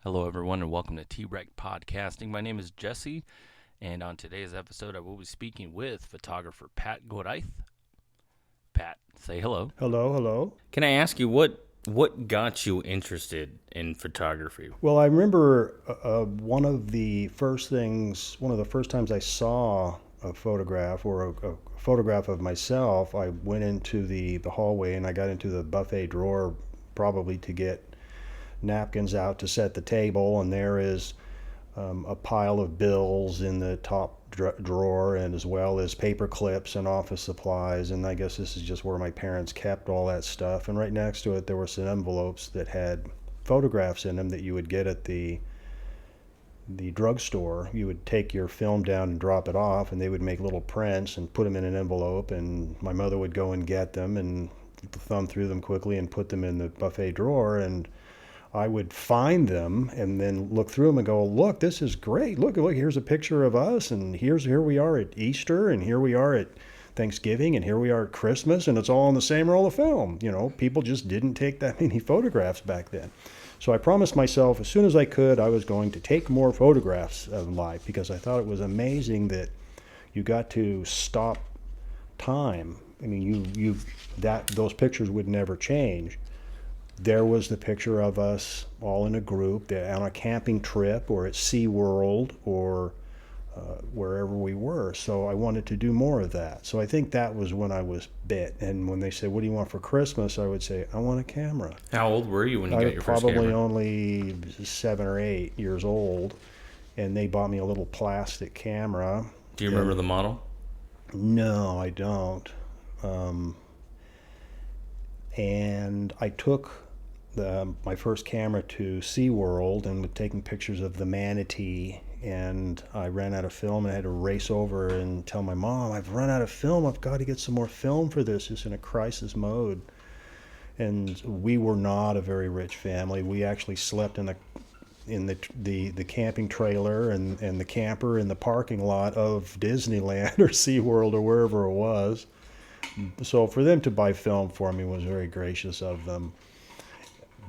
Hello, everyone, and welcome to T-Rec Podcasting. My name is Jesse, and on today's episode, I will be speaking with photographer Pat Gorraiz. Pat, say hello. Hello, hello. Can I ask you what got you interested in photography? Well, I remember one of the first times I saw a photograph or a photograph of myself, I went into the hallway and I got into the buffet drawer probably to get napkins out to set the table, and there is a pile of bills in the top drawer, and as well as paper clips and office supplies. And I guess this is just where my parents kept all that stuff. And right next to it there were some envelopes that had photographs in them that you would get at the drugstore. You would take your film down and drop it off, and they would make little prints and put them in an envelope, and my mother would go and get them and thumb through them quickly and put them in the buffet drawer. And I would find them and then look through them and go, look, this is great. Look, here's a picture of us, and here we are at Easter, and here we are at Thanksgiving, and here we are at Christmas, and it's all on the same roll of film. You know, people just didn't take that many photographs back then. So I promised myself as soon as I could, I was going to take more photographs of life, because I thought it was amazing that you got to stop time. I mean, those pictures would never change. There was the picture of us all in a group on a camping trip or at SeaWorld or wherever we were. So I wanted to do more of that. So I think that was when I was bit. And when they said, what do you want for Christmas? I would say, I want a camera. How old were you when you got your first camera? camera? Probably only 7 or 8 years old. And they bought me a little plastic camera. Do you remember the model? No, I don't. And I took my first camera to SeaWorld and was taking pictures of the manatee, and I ran out of film and I had to race over and tell my mom, I've run out of film, I've got to get some more film for this, just in a crisis mode. And we were not a very rich family. We actually slept in the camping trailer and the camper in the parking lot of Disneyland or SeaWorld or wherever it was. So for them to buy film for me was very gracious of them.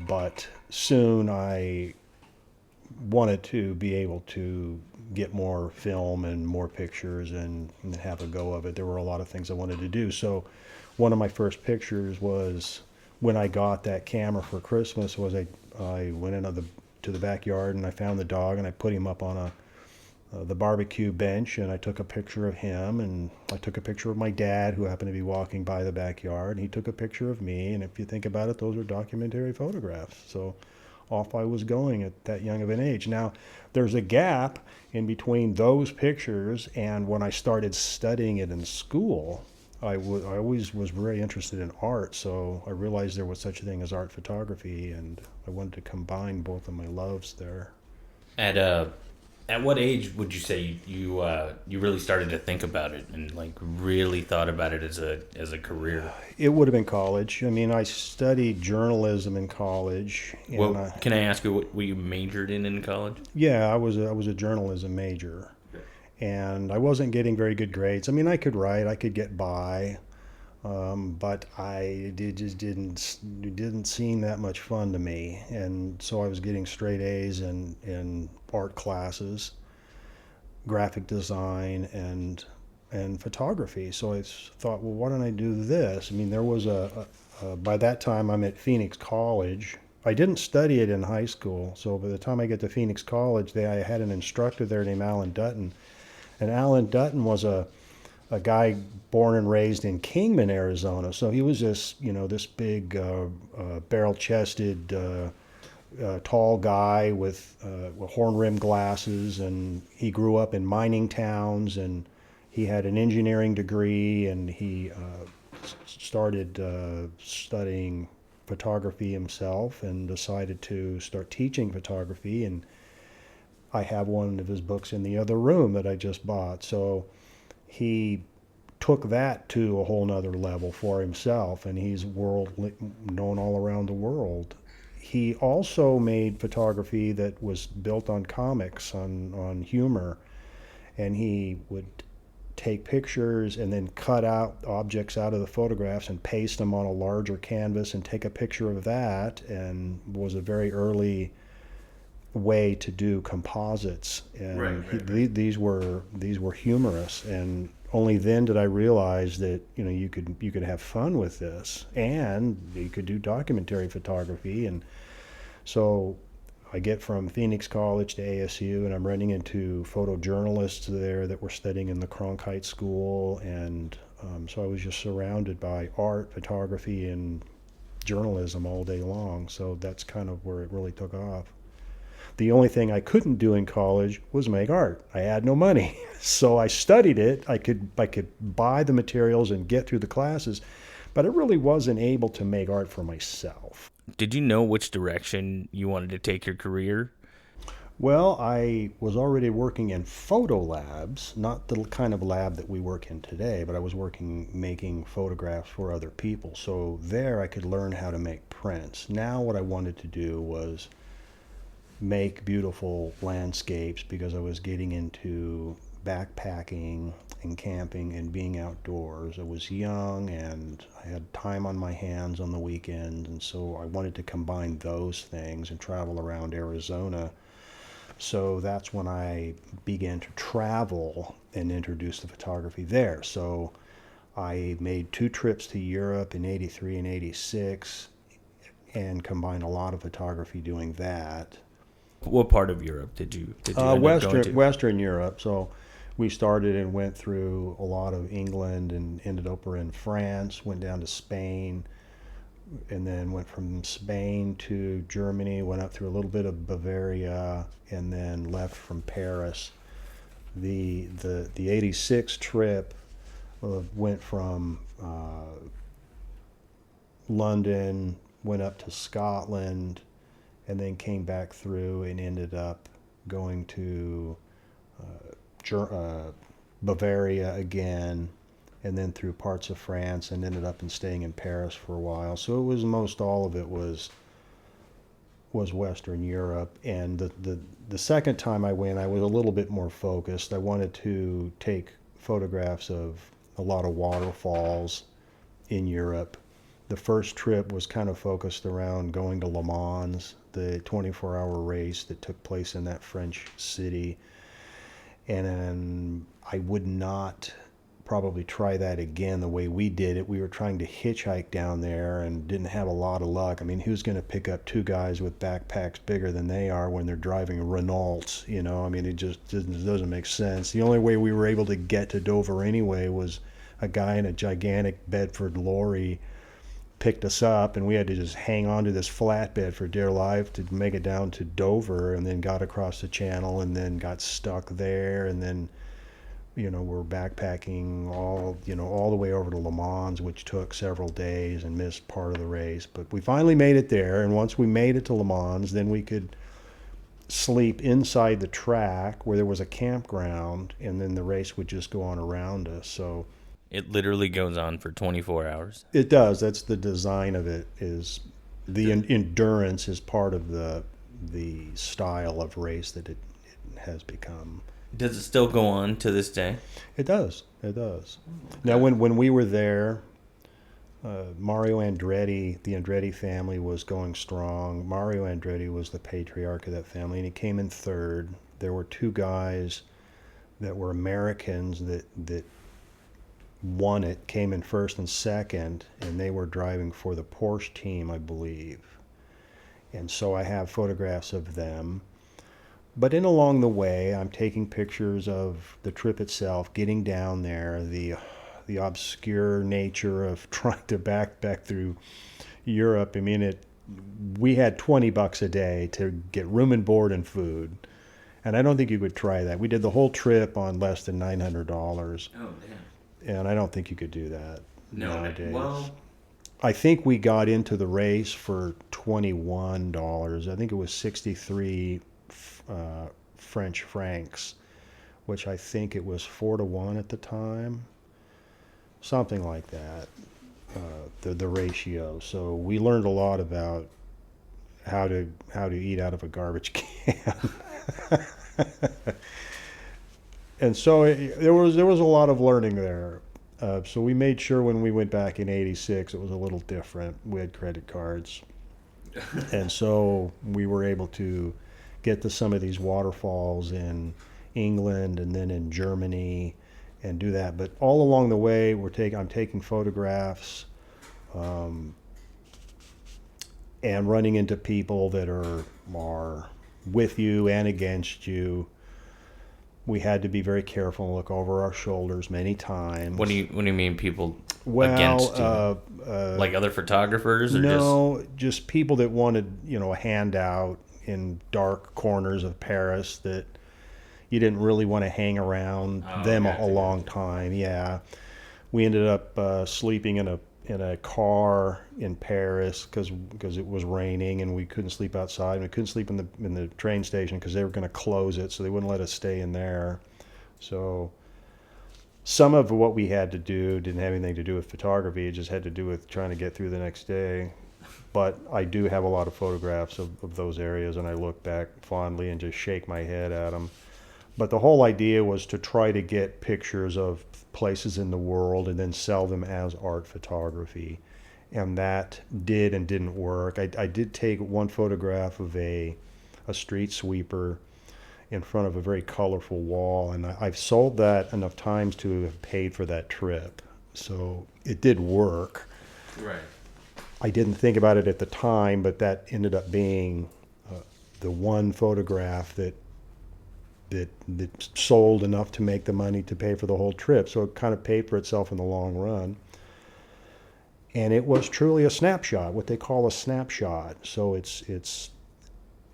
But soon I wanted to be able to get more film and more pictures and have a go of it. There were a lot of things I wanted to do. So one of my first pictures was when I got that camera for Christmas. Was I went into the backyard and I found the dog and I put him up on the barbecue bench, and I took a picture of him, and I took a picture of my dad, who happened to be walking by the backyard, and he took a picture of me. And if you think about it, those are documentary photographs. So off I was going at that young of an age. Now there's a gap in between those pictures and when I started studying it in school. I always was very interested in art, so I realized there was such a thing as art photography, and I wanted to combine both of my loves there. At what age would you say you really started to think about it and like really thought about it as a career? It would have been college. I mean, I studied journalism in college. Well, can I ask you what you majored in college? Yeah, I was a journalism major, and I wasn't getting very good grades. I mean, I could write, I could get by, but it just didn't seem that much fun to me. And so I was getting straight A's in art classes, graphic design, and photography. So I thought, well, why don't I do this? I mean, there was by that time I'm at Phoenix College. I didn't study it in high school, so by the time I get to Phoenix College, I had an instructor there named Alan Dutton. And Alan Dutton was a guy born and raised in Kingman, Arizona. So he was this big barrel-chested, tall guy with horn-rimmed glasses, and he grew up in mining towns, and he had an engineering degree, and he started studying photography himself and decided to start teaching photography. And I have one of his books in the other room that I just bought. So he took that to a whole nother level for himself, and he's known all around the world. He also made photography that was built on comics, on humor, and he would take pictures and then cut out objects out of the photographs and paste them on a larger canvas and take a picture of that, and was a very early way to do composites, and these were humorous, and only then did I realize that you could have fun with this, and you could do documentary photography. And so I get from Phoenix College to ASU, and I'm running into photojournalists there that were studying in the Cronkite School, and so I was just surrounded by art, photography, and journalism all day long. So that's kind of where it really took off. The only thing I couldn't do in college was make art. I had no money. So I studied it. I could buy the materials and get through the classes, but I really wasn't able to make art for myself. Did you know which direction you wanted to take your career? Well, I was already working in photo labs, not the kind of lab that we work in today, but I was working making photographs for other people. So there I could learn how to make prints. Now what I wanted to do was make beautiful landscapes, because I was getting into backpacking and camping and being outdoors. I was young and I had time on my hands on the weekends, and so I wanted to combine those things and travel around Arizona. So that's when I began to travel and introduce the photography there. So I made 2 trips to Europe in '83 and '86 and combined a lot of photography doing that. What part of Europe did you end up going to? Western Europe. So we started and went through a lot of England and ended up in France, went down to Spain, and then went from Spain to Germany, went up through a little bit of Bavaria, and then left from Paris. The '86 trip went from London, went up to Scotland, and then came back through and ended up going to Bavaria again, and then through parts of France, and ended up staying in Paris for a while. So it was most all of it was Western Europe. And the second time I went, I was a little bit more focused. I wanted to take photographs of a lot of waterfalls in Europe. The first trip was kind of focused around going to Le Mans, the 24-hour race that took place in that French city. And then I would not probably try that again the way we did it. We were trying to hitchhike down there and didn't have a lot of luck. I mean, who's going to pick up 2 guys with backpacks bigger than they are when they're driving Renaults? I mean, it just doesn't make sense. The only way we were able to get to Dover anyway was a guy in a gigantic Bedford lorry picked us up, and we had to just hang on to this flatbed for dear life to make it down to Dover, and then got across the channel and then got stuck there, and then we're backpacking all the way over to Le Mans, which took several days, and missed part of the race. But we finally made it there, and once we made it to Le Mans, then we could sleep inside the track where there was a campground, and then the race would just go on around us. So it literally goes on for 24 hours. It does. That's the design of it. Is the endurance is part of the style of race that it has become. Does it still go on to this day? It does. It does. Now, when we were there, Mario Andretti, the Andretti family was going strong. Mario Andretti was the patriarch of that family, and he came in third. There were 2 guys that were Americans that won it, came in first and second, and they were driving for the Porsche team, I believe. And so I have photographs of them. But along the way, I'm taking pictures of the trip itself, getting down there, the obscure nature of trying to backpack through Europe. I mean, we had $20 a day to get room and board and food, and I don't think you could try that. We did the whole trip on less than $900. Oh, damn. And I don't think you could do that nowadays. Well, I think we got into the race for $21. I think it was 63 French francs, which I think it was 4-1 at the time, something like that. The ratio. So we learned a lot about how to eat out of a garbage can. And so there was a lot of learning there. So we made sure when we went back in '86, it was a little different. We had credit cards, and so we were able to get to some of these waterfalls in England and then in Germany and do that. But all along the way, I'm taking photographs and running into people that are with you and against you. We had to be very careful and look over our shoulders many times. What do you mean people against you? Like other photographers, or no, just people that wanted, a handout in dark corners of Paris that you didn't really want to hang around them a long time. Yeah, we ended up sleeping in a car in Paris because it was raining and we couldn't sleep outside, and we couldn't sleep in the train station because they were going to close it, so they wouldn't let us stay in there. So some of what we had to do didn't have anything to do with photography. It just had to do with trying to get through the next day. But I do have a lot of photographs of those areas, and I look back fondly and just shake my head at them. But the whole idea was to try to get pictures of places in the world and then sell them as art photography. And that did and didn't work. I did take one photograph of a street sweeper in front of a very colorful wall, and I've sold that enough times to have paid for that trip. So it did work. Right. I didn't think about it at the time, but that ended up being the one photograph that sold enough to make the money to pay for the whole trip. So it kind of paid for itself in the long run. And it was truly a snapshot, what they call a snapshot. So it's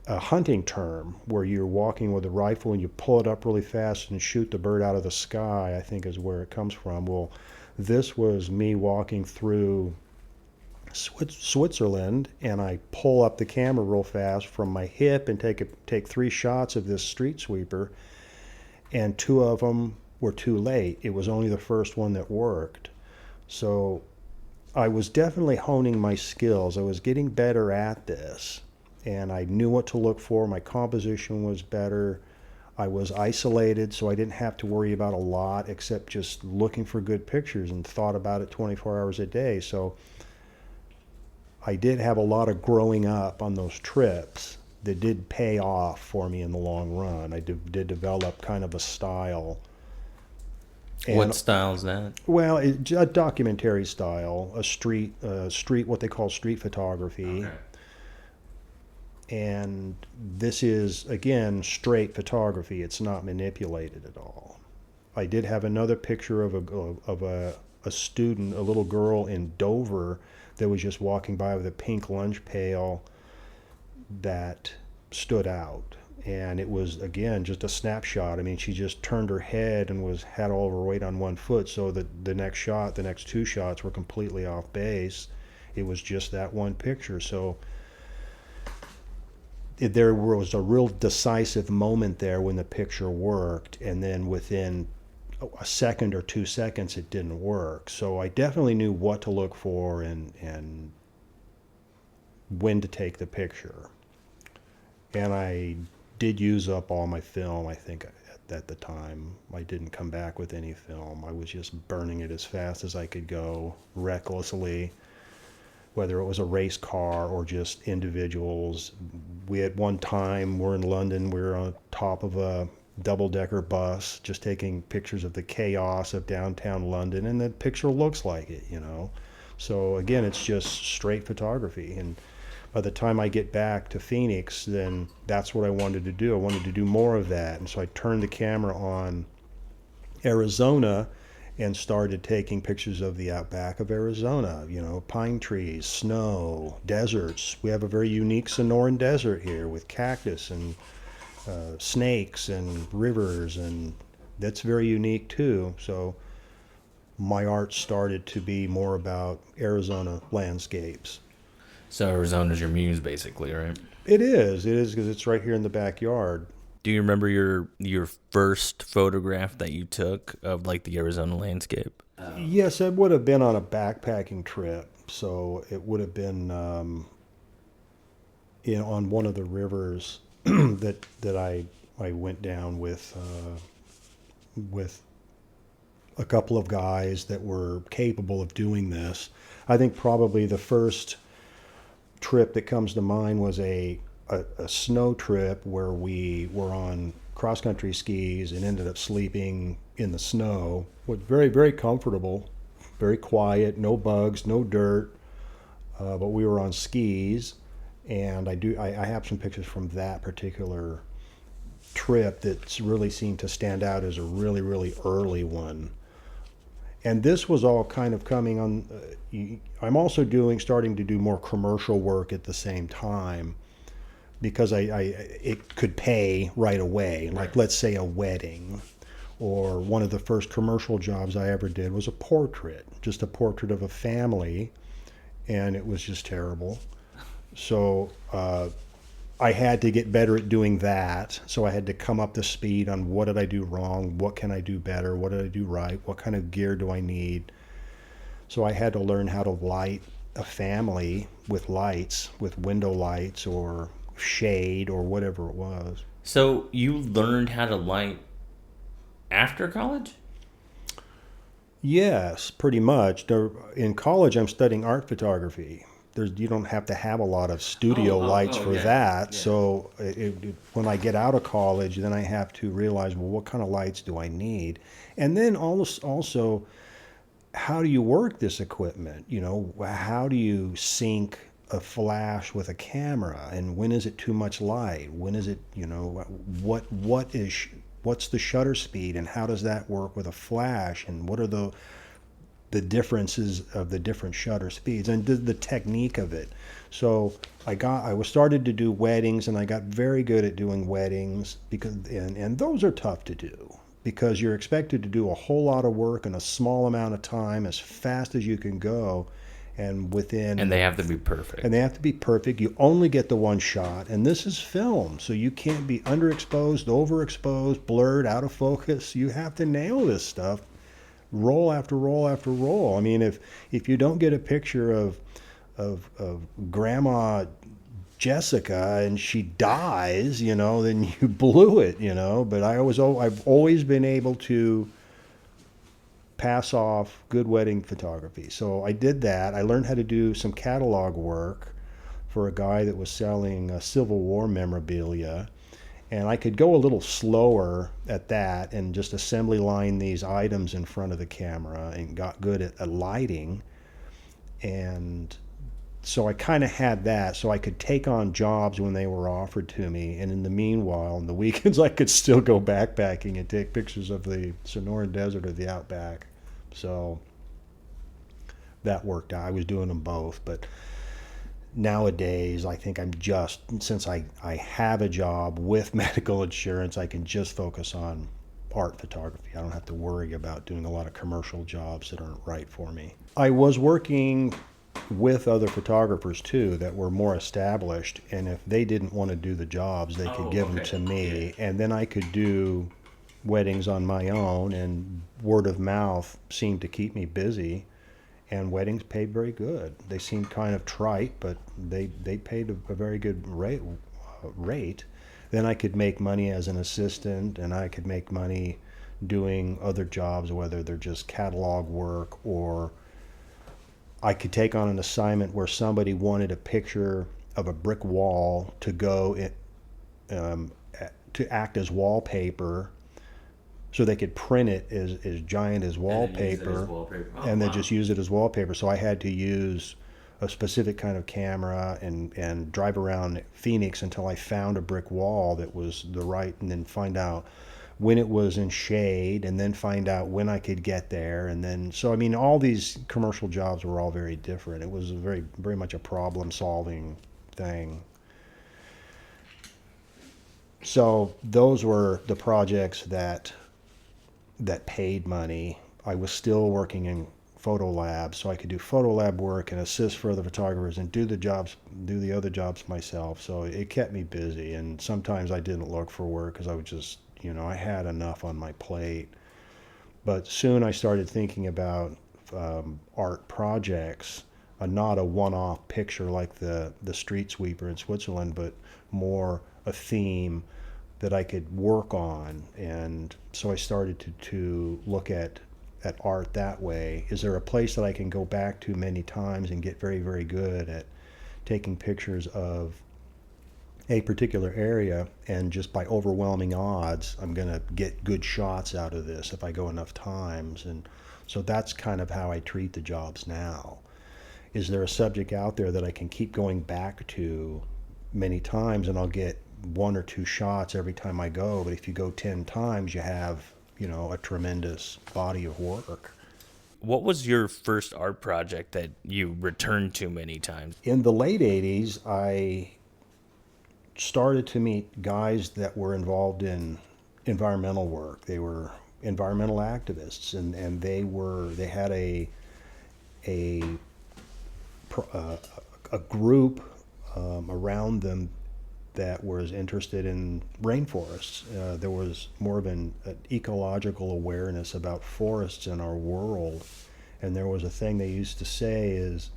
a hunting term where you're walking with a rifle and you pull it up really fast and shoot the bird out of the sky, I think is where it comes from. Well, this was me walking through Switzerland, and I pull up the camera real fast from my hip and take 3 shots of this street sweeper, and 2 of them were too late. It was only the first one that worked. So I was definitely honing my skills. I was getting better at this, and I knew what to look for. My composition was better. I was isolated, so I didn't have to worry about a lot except just looking for good pictures, and thought about it 24 hours a day. So I did have a lot of growing up on those trips that did pay off for me in the long run. I did develop kind of a style. And what style is that? Well, a documentary style, a street, what they call street photography. Okay. And this is, again, straight photography. It's not manipulated at all. I did have another picture of a student, a little girl in Dover, that was just walking by with a pink lunch pail that stood out. And it was, again, just a snapshot. I mean, she just turned her head and had all of her weight on one foot, so that the next 2 shots were completely off base. It was just that one picture. So there was a real decisive moment there when the picture worked, and then within a second or 2 seconds it didn't work. So I definitely knew what to look for and when to take the picture. And I did use up all my film, I think, at the time. I didn't come back with any film. I was just burning it as fast as I could go, recklessly, whether it was a race car or just individuals. We at one time were in London, we were on top of a double-decker bus just taking pictures of the chaos of downtown London, and the picture looks like it, So again, it's just straight photography. And by the time I get back to Phoenix, then that's what I wanted to do. I wanted to do more of that. And so I turned the camera on Arizona and started taking pictures of the outback of Arizona, pine trees, snow, deserts. We have a very unique Sonoran desert here with cactus and snakes and rivers, and that's very unique too. So my art started to be more about Arizona landscapes. So Arizona's your muse, basically, right? It is because it's right here in the backyard. Do you remember your first photograph that you took of like the Arizona landscape? Yes, it would have been on a backpacking trip. So it would have been on one of the rivers that I went down with a couple of guys that were capable of doing this. I think probably the first trip that comes to mind was a a snow trip where we were on cross country skis and ended up sleeping in the snow. Was very, very comfortable, very quiet, no bugs, no dirt. But we were on skis, and I have some pictures from that particular trip that really seemed to stand out as a really, really early one. And this was all kind of coming on. I'm also starting to do more commercial work at the same time because it could pay right away. Like, let's say a wedding, or one of the first commercial jobs I ever did was a portrait, just a portrait of a family, and it was just terrible. So I had to get better at doing that. So I had to come up to speed on what did I do wrong, what can I do better, what did I do right, what kind of gear do I need. So I had to learn how to light a family with lights, with window lights or shade or whatever it was. So you learned how to light after college? Yes, pretty much. In college, I'm studying art photography. You don't have to have a lot of studio lights for yeah, that. yeah. So when I get out of college, then I have to realize, well, what kind of lights do I need? And then also, how do you work this equipment? How do you sync a flash with a camera? And when is it too much light? When is it, what's the shutter speed, and how does that work with a flash? And what are the differences of the different shutter speeds and the technique of it. So I was started to do weddings, and I got very good at doing weddings and those are tough to do because you're expected to do a whole lot of work in a small amount of time as fast as you can go, and they have to be perfect. And they have to be perfect. You only get the one shot, and this is film, so you can't be underexposed, overexposed, blurred, out of focus. You have to nail this stuff, roll after roll after roll. I mean, if you don't get a picture of Grandma Jessica and she dies, then you blew it, But I've always been able to pass off good wedding photography. So I did that. I learned how to do some catalog work for a guy that was selling Civil War memorabilia. And I could go a little slower at that and just assembly line these items in front of the camera, and got good at lighting. And so I kind of had that, so I could take on jobs when they were offered to me. And in the meanwhile, on the weekends, I could still go backpacking and take pictures of the Sonoran Desert or the Outback. So that worked out. I was doing them both. But nowadays, I think since I have a job with medical insurance, I can just focus on art photography. I don't have to worry about doing a lot of commercial jobs that aren't right for me. I was working with other photographers too that were more established, and if they didn't want to do the jobs, they could give them to me, and then I could do weddings on my own, and word of mouth seemed to keep me busy. And weddings paid very good. They seemed kind of trite, but they paid a very good rate. Then I could make money as an assistant, and I could make money doing other jobs, whether they're just catalog work, or I could take on an assignment where somebody wanted a picture of a brick wall to go to act as wallpaper, so they could print it as giant as wallpaper, and then just use it as wallpaper. So I had to use a specific kind of camera and drive around Phoenix until I found a brick wall that was the right, and then find out when it was in shade, and then find out when I could get there. And then, so I mean, all these commercial jobs were all very different. It was very, very much a problem solving thing. So those were the projects that paid money. I was still working in photo labs, so I could do photo lab work and assist for other photographers and do the other jobs myself. So it kept me busy, and sometimes I didn't look for work because I was just, I had enough on my plate. But soon I started thinking about art projects, not a one-off picture like the street sweeper in Switzerland, but more a theme that I could work on. And so I started to look at art that way. Is there a place that I can go back to many times and get very, very good at taking pictures of a particular area, and just by overwhelming odds, I'm going to get good shots out of this if I go enough times. And so that's kind of how I treat the jobs now. Is there a subject out there that I can keep going back to many times, and I'll get one or two shots every time I go? But if you go 10 times, you have, a tremendous body of work. What was your first art project that you returned to many times? In the late 80s, I started to meet guys that were involved in environmental work. They were environmental activists, and they had a a group around them that was interested in rainforests. There was more of an ecological awareness about forests in our world, and there was a thing they used to say is,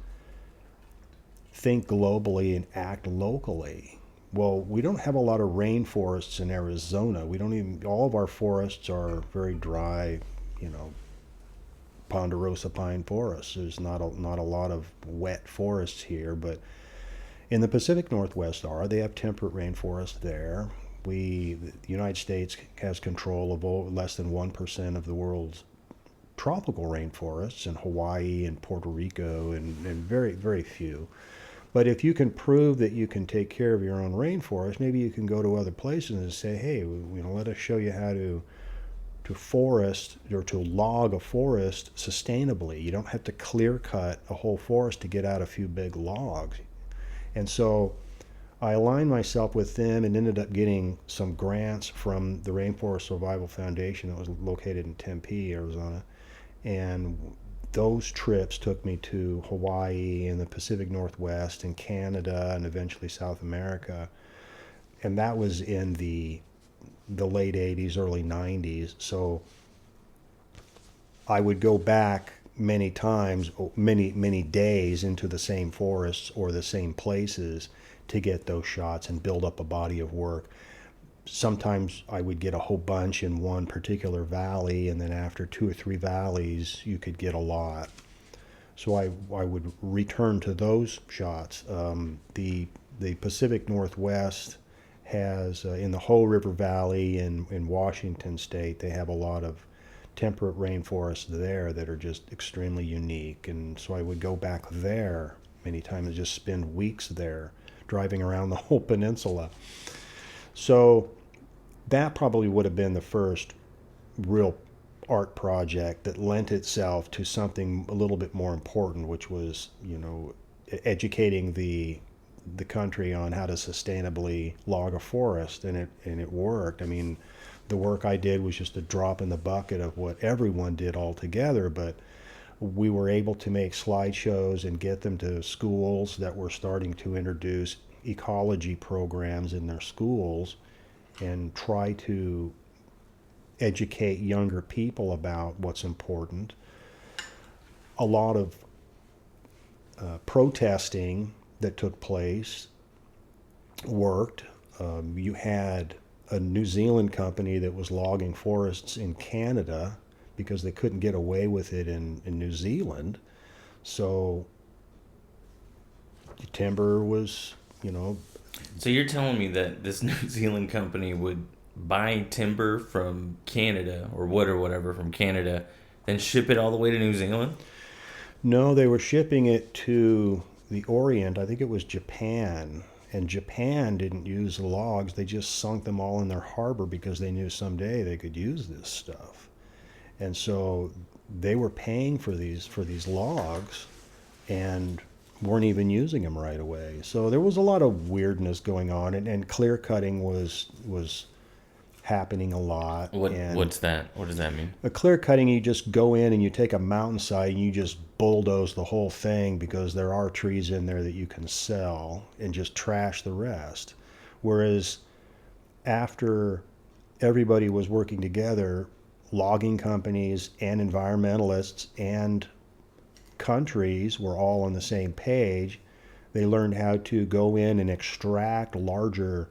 think globally and act locally. Well, we don't have a lot of rainforests in Arizona. All of our forests are very dry, ponderosa pine forests. There's not a lot of wet forests here, but in the Pacific Northwest they have temperate rainforests there. The United States has control of less than 1% of the world's tropical rainforests in Hawaii and Puerto Rico, and very, very few. But if you can prove that you can take care of your own rainforest, maybe you can go to other places and say, hey, let us show you how to forest or to log a forest sustainably. You don't have to clear cut a whole forest to get out a few big logs. And so I aligned myself with them and ended up getting some grants from the Rainforest Survival Foundation that was located in Tempe, Arizona. And those trips took me to Hawaii and the Pacific Northwest and Canada and eventually South America. And that was in the late 80s, early 90s. So I would go back many times, many days into the same forests or the same places to get those shots and build up a body of work. Sometimes I would get a whole bunch in one particular valley, and then after 2 or 3 valleys, you could get a lot. So I would return to those shots. The Pacific Northwest has, in the Hoh River Valley in Washington State, they have a lot of temperate rainforests there that are just extremely unique. And so I would go back there many times and just spend weeks there, driving around the whole peninsula. So that probably would have been the first real art project that lent itself to something a little bit more important, which was, educating the country on how to sustainably log a forest, and it worked. I mean, the work I did was just a drop in the bucket of what everyone did all together, but we were able to make slideshows and get them to schools that were starting to introduce ecology programs in their schools and try to educate younger people about what's important. A lot of protesting that took place worked. You had a New Zealand company that was logging forests in Canada because they couldn't get away with it in New Zealand. So timber was, So you're telling me that this New Zealand company would buy timber from Canada or wood or whatever from Canada, then ship it all the way to New Zealand? No, they were shipping it to the Orient. I think it was Japan. And Japan didn't use the logs. They just sunk them all in their harbor because they knew someday they could use this stuff. And so they were paying for these logs and weren't even using them right away. So there was a lot of weirdness going on, and clear cutting was happening a lot. What's that? What does that mean? A clear cutting, you just go in and you take a mountainside and you just bulldoze the whole thing because there are trees in there that you can sell, and just trash the rest. Whereas after everybody was working together, logging companies and environmentalists and countries were all on the same page. They learned how to go in and extract larger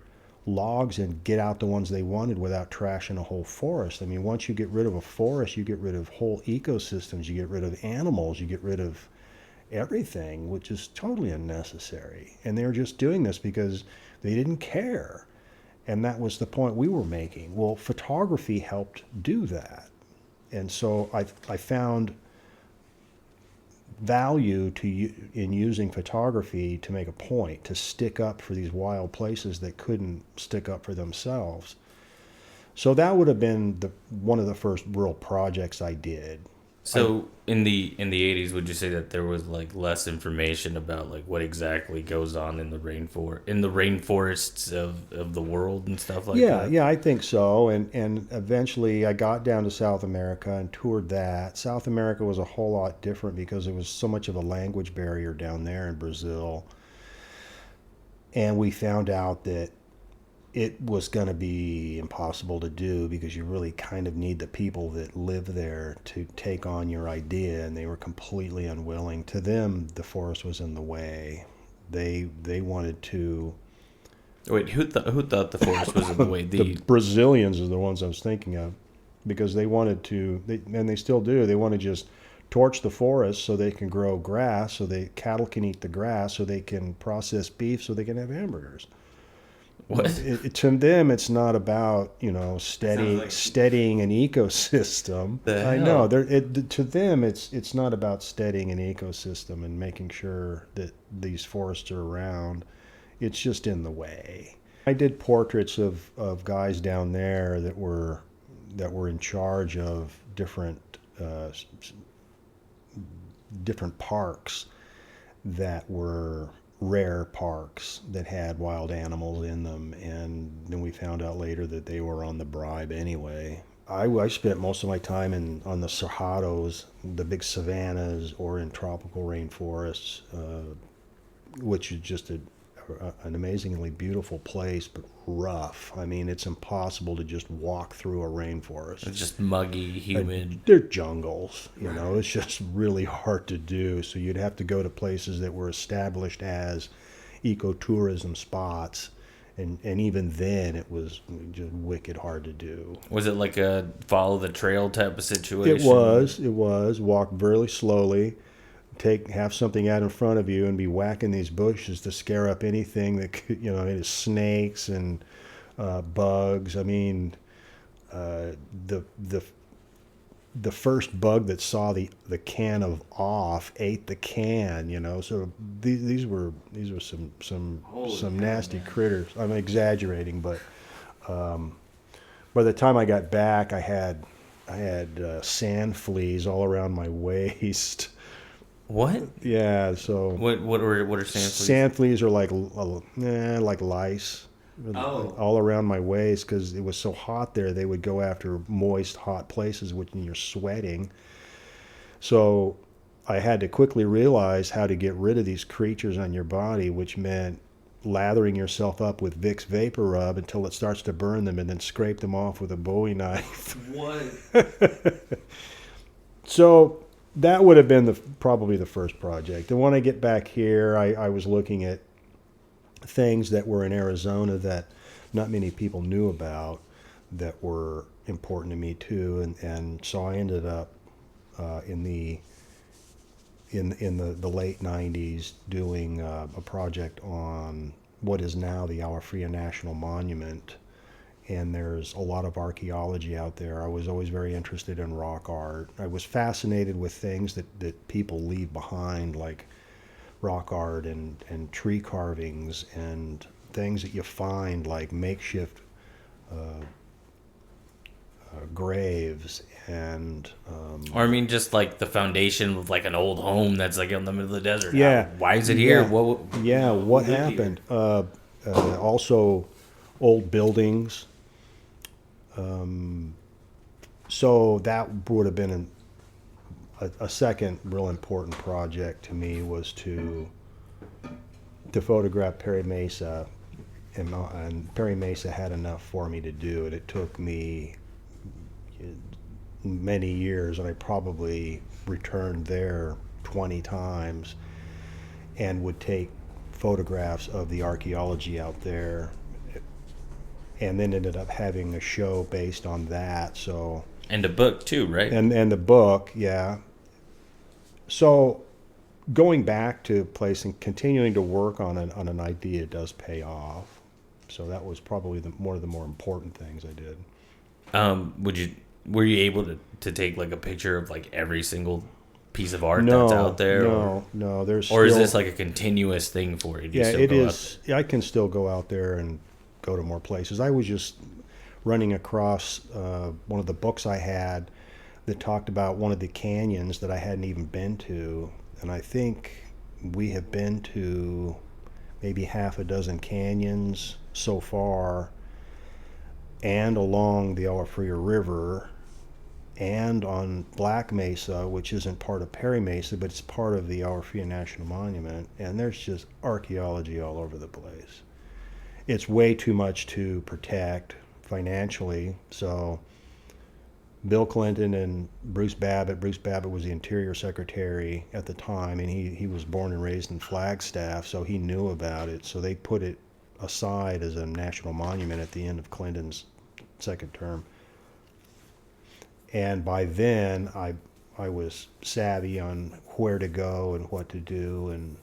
logs and get out the ones they wanted without trashing a whole forest. I mean, once you get rid of a forest, you get rid of whole ecosystems, you get rid of animals, you get rid of everything, which is totally unnecessary. And they're just doing this because They didn't care. And that was the point we were making. Well, photography helped do that. And so I found value in using photography to make a point, to stick up for these wild places that couldn't stick up for themselves. So that would have been one of the first real projects I did. So in the 80s, would you say that there was like less information about like what exactly goes on in the rainforests of the world and stuff like that? Yeah, I think so. And eventually I got down to South America and toured that. South America was a whole lot different because there was so much of a language barrier down there in Brazil. And we found out that it was going to be impossible to do because you really kind of need the people that live there to take on your idea, and they were completely unwilling. To them, the forest was in the way. They wanted to... Wait, who thought the forest was in the way? The Brazilians are the ones I was thinking of, because they wanted to, and they still do, they want to just torch the forest so they can grow grass, so cattle can eat the grass, so they can process beef, so they can have hamburgers. What? To them, it's not about steadying an ecosystem. I know. To them, it's not about steadying an ecosystem and making sure that these forests are around. It's just in the way. I did portraits of guys down there that were in charge of different parks that were rare parks that had wild animals in them, and then we found out later that they were on the bribe anyway. I spent most of my time on the cerrados, the big savannas, or in tropical rainforests, which is just an amazingly beautiful place, but rough. I mean, it's impossible to just walk through a rainforest. It's just muggy, humid. They're jungles, It's just really hard to do. So you'd have to go to places that were established as ecotourism spots, and even then it was just wicked hard to do. Was it like a follow the trail type of situation? It was. Walk very slowly. Have something out in front of you and be whacking these bushes to scare up anything that could, snakes and bugs. I mean, the first bug that saw the can of off ate the can. So these were some nasty critters. I'm exaggerating, but by the time I got back, I had sand fleas all around my waist. What? Yeah, so... What are sand fleas? Sand fleas are like lice. Oh. All around my waist, because it was so hot there. They would go after moist, hot places when you're sweating. So I had to quickly realize how to get rid of these creatures on your body, which meant lathering yourself up with Vicks Vapor Rub until it starts to burn them, and then scrape them off with a Bowie knife. What? So... that would have been probably the first project. And when I get back here, I was looking at things that were in Arizona that not many people knew about that were important to me too. And so I ended up in the late 90s doing a project on what is now the Agua Fria National Monument. And there's a lot of archaeology out there. I was always very interested in rock art. I was fascinated with things that people leave behind, like rock art and tree carvings and things that you find, like makeshift graves and... or I mean, just like the foundation of like an old home that's like in the middle of the desert. Yeah. Why is it here? Yeah. What happened? Also, old buildings. So that would have been a second real important project to me, was to photograph Perry Mesa, and Perry Mesa had enough for me to do it. It took me many years, and I probably returned there 20 times and would take photographs of the archaeology out there, and then ended up having a show based on that. So, and a book too, right? And the book, yeah. So going back to a place and continuing to work on an idea does pay off. So that was probably one of the more important things I did. Were you able to take like a picture of like every single piece of art that's out there? No. There's or is still, this like a continuous thing for you? Do you yeah, still it go out is. I can still go out there and go to more places. I was just running across one of the books I had that talked about one of the canyons that I hadn't even been to, and I think we have been to maybe half a dozen canyons so far, and along the Agua Fria River, and on Black Mesa, which isn't part of Perry Mesa, but it's part of the Agua Fria National Monument, and there's just archaeology all over the place. It's way too much to protect financially, so Bill Clinton and Bruce Babbitt was the Interior Secretary at the time, and he was born and raised in Flagstaff, so he knew about it, so they put it aside as a national monument at the end of Clinton's second term. And by then, I was savvy on where to go and what to do and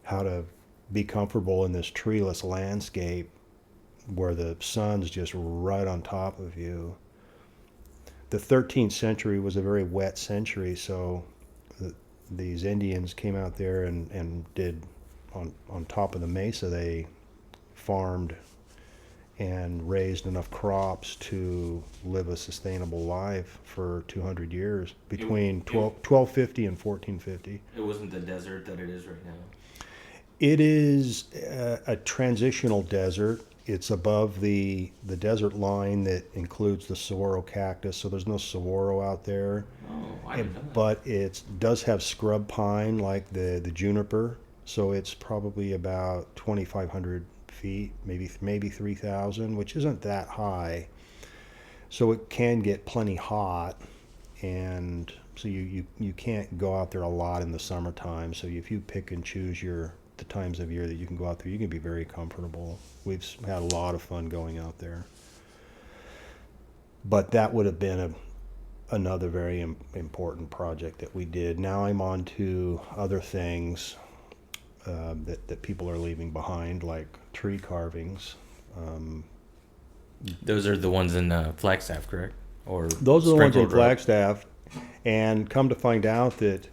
how to be comfortable in this treeless landscape where the sun's just right on top of you. The 13th century was a very wet century, so these Indians came out there and did, on top of the mesa, they farmed and raised enough crops to live a sustainable life for 200 years between 1250 and 1450. It wasn't the desert that it is right now? It is a transitional desert. It's above the desert line that includes the saguaro cactus, so there's no saguaro out there. Oh, I didn't know that. But it does have scrub pine like the juniper, so it's probably about 2,500 feet, maybe 3,000, which isn't that high. So it can get plenty hot, and so you can't go out there a lot in the summertime. So if you pick and choose the times of year that you can go out there, you can be very comfortable. We've had a lot of fun going out there. But that would have been another very important project that we did. Now I'm on to other things that people are leaving behind, like tree carvings. Those are the ones in Flagstaff, correct? Or those are the ones in Sprinkled Road? Flagstaff, and come to find out that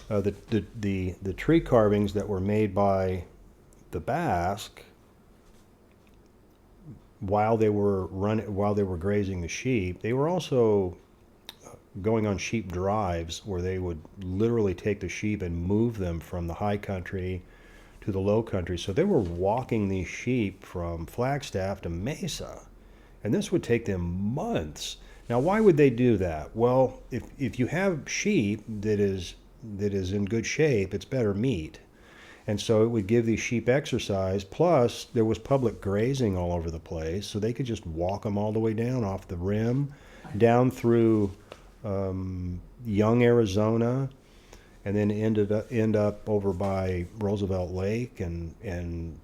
the tree carvings that were made by the Basque while they were grazing the sheep, they were also going on sheep drives where they would literally take the sheep and move them from the high country to the low country. So they were walking these sheep from Flagstaff to Mesa, and this would take them months. Now, why would they do that? Well, if you have sheep that is in good shape, it's better meat. And so it would give these sheep exercise. Plus, there was public grazing all over the place, so they could just walk them all the way down off the rim, down through Young, Arizona, and then end up over by Roosevelt Lake and end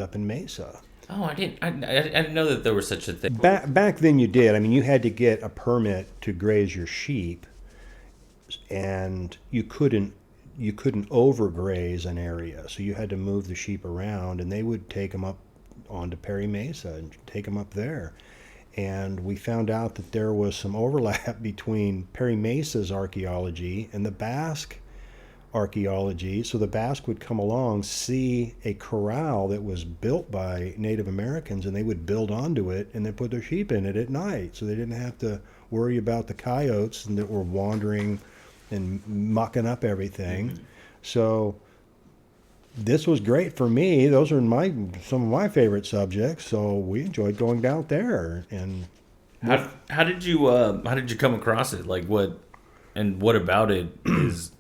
up in Mesa. Oh, I didn't know that there was such a thing. Back then you did. I mean, you had to get a permit to graze your sheep, and you couldn't overgraze an area, so you had to move the sheep around, and they would take them up onto Perry Mesa and take them up there. And we found out that there was some overlap between Perry Mesa's archaeology and the Basque archaeology. So the Basque would come along, see a corral that was built by Native Americans, and they would build onto it and then put their sheep in it at night, so they didn't have to worry about the coyotes that were wandering and mucking up everything. Mm-hmm. So this was great for me. Those are some of my favorite subjects. So we enjoyed going down there. And how did you come across it? Like what about it is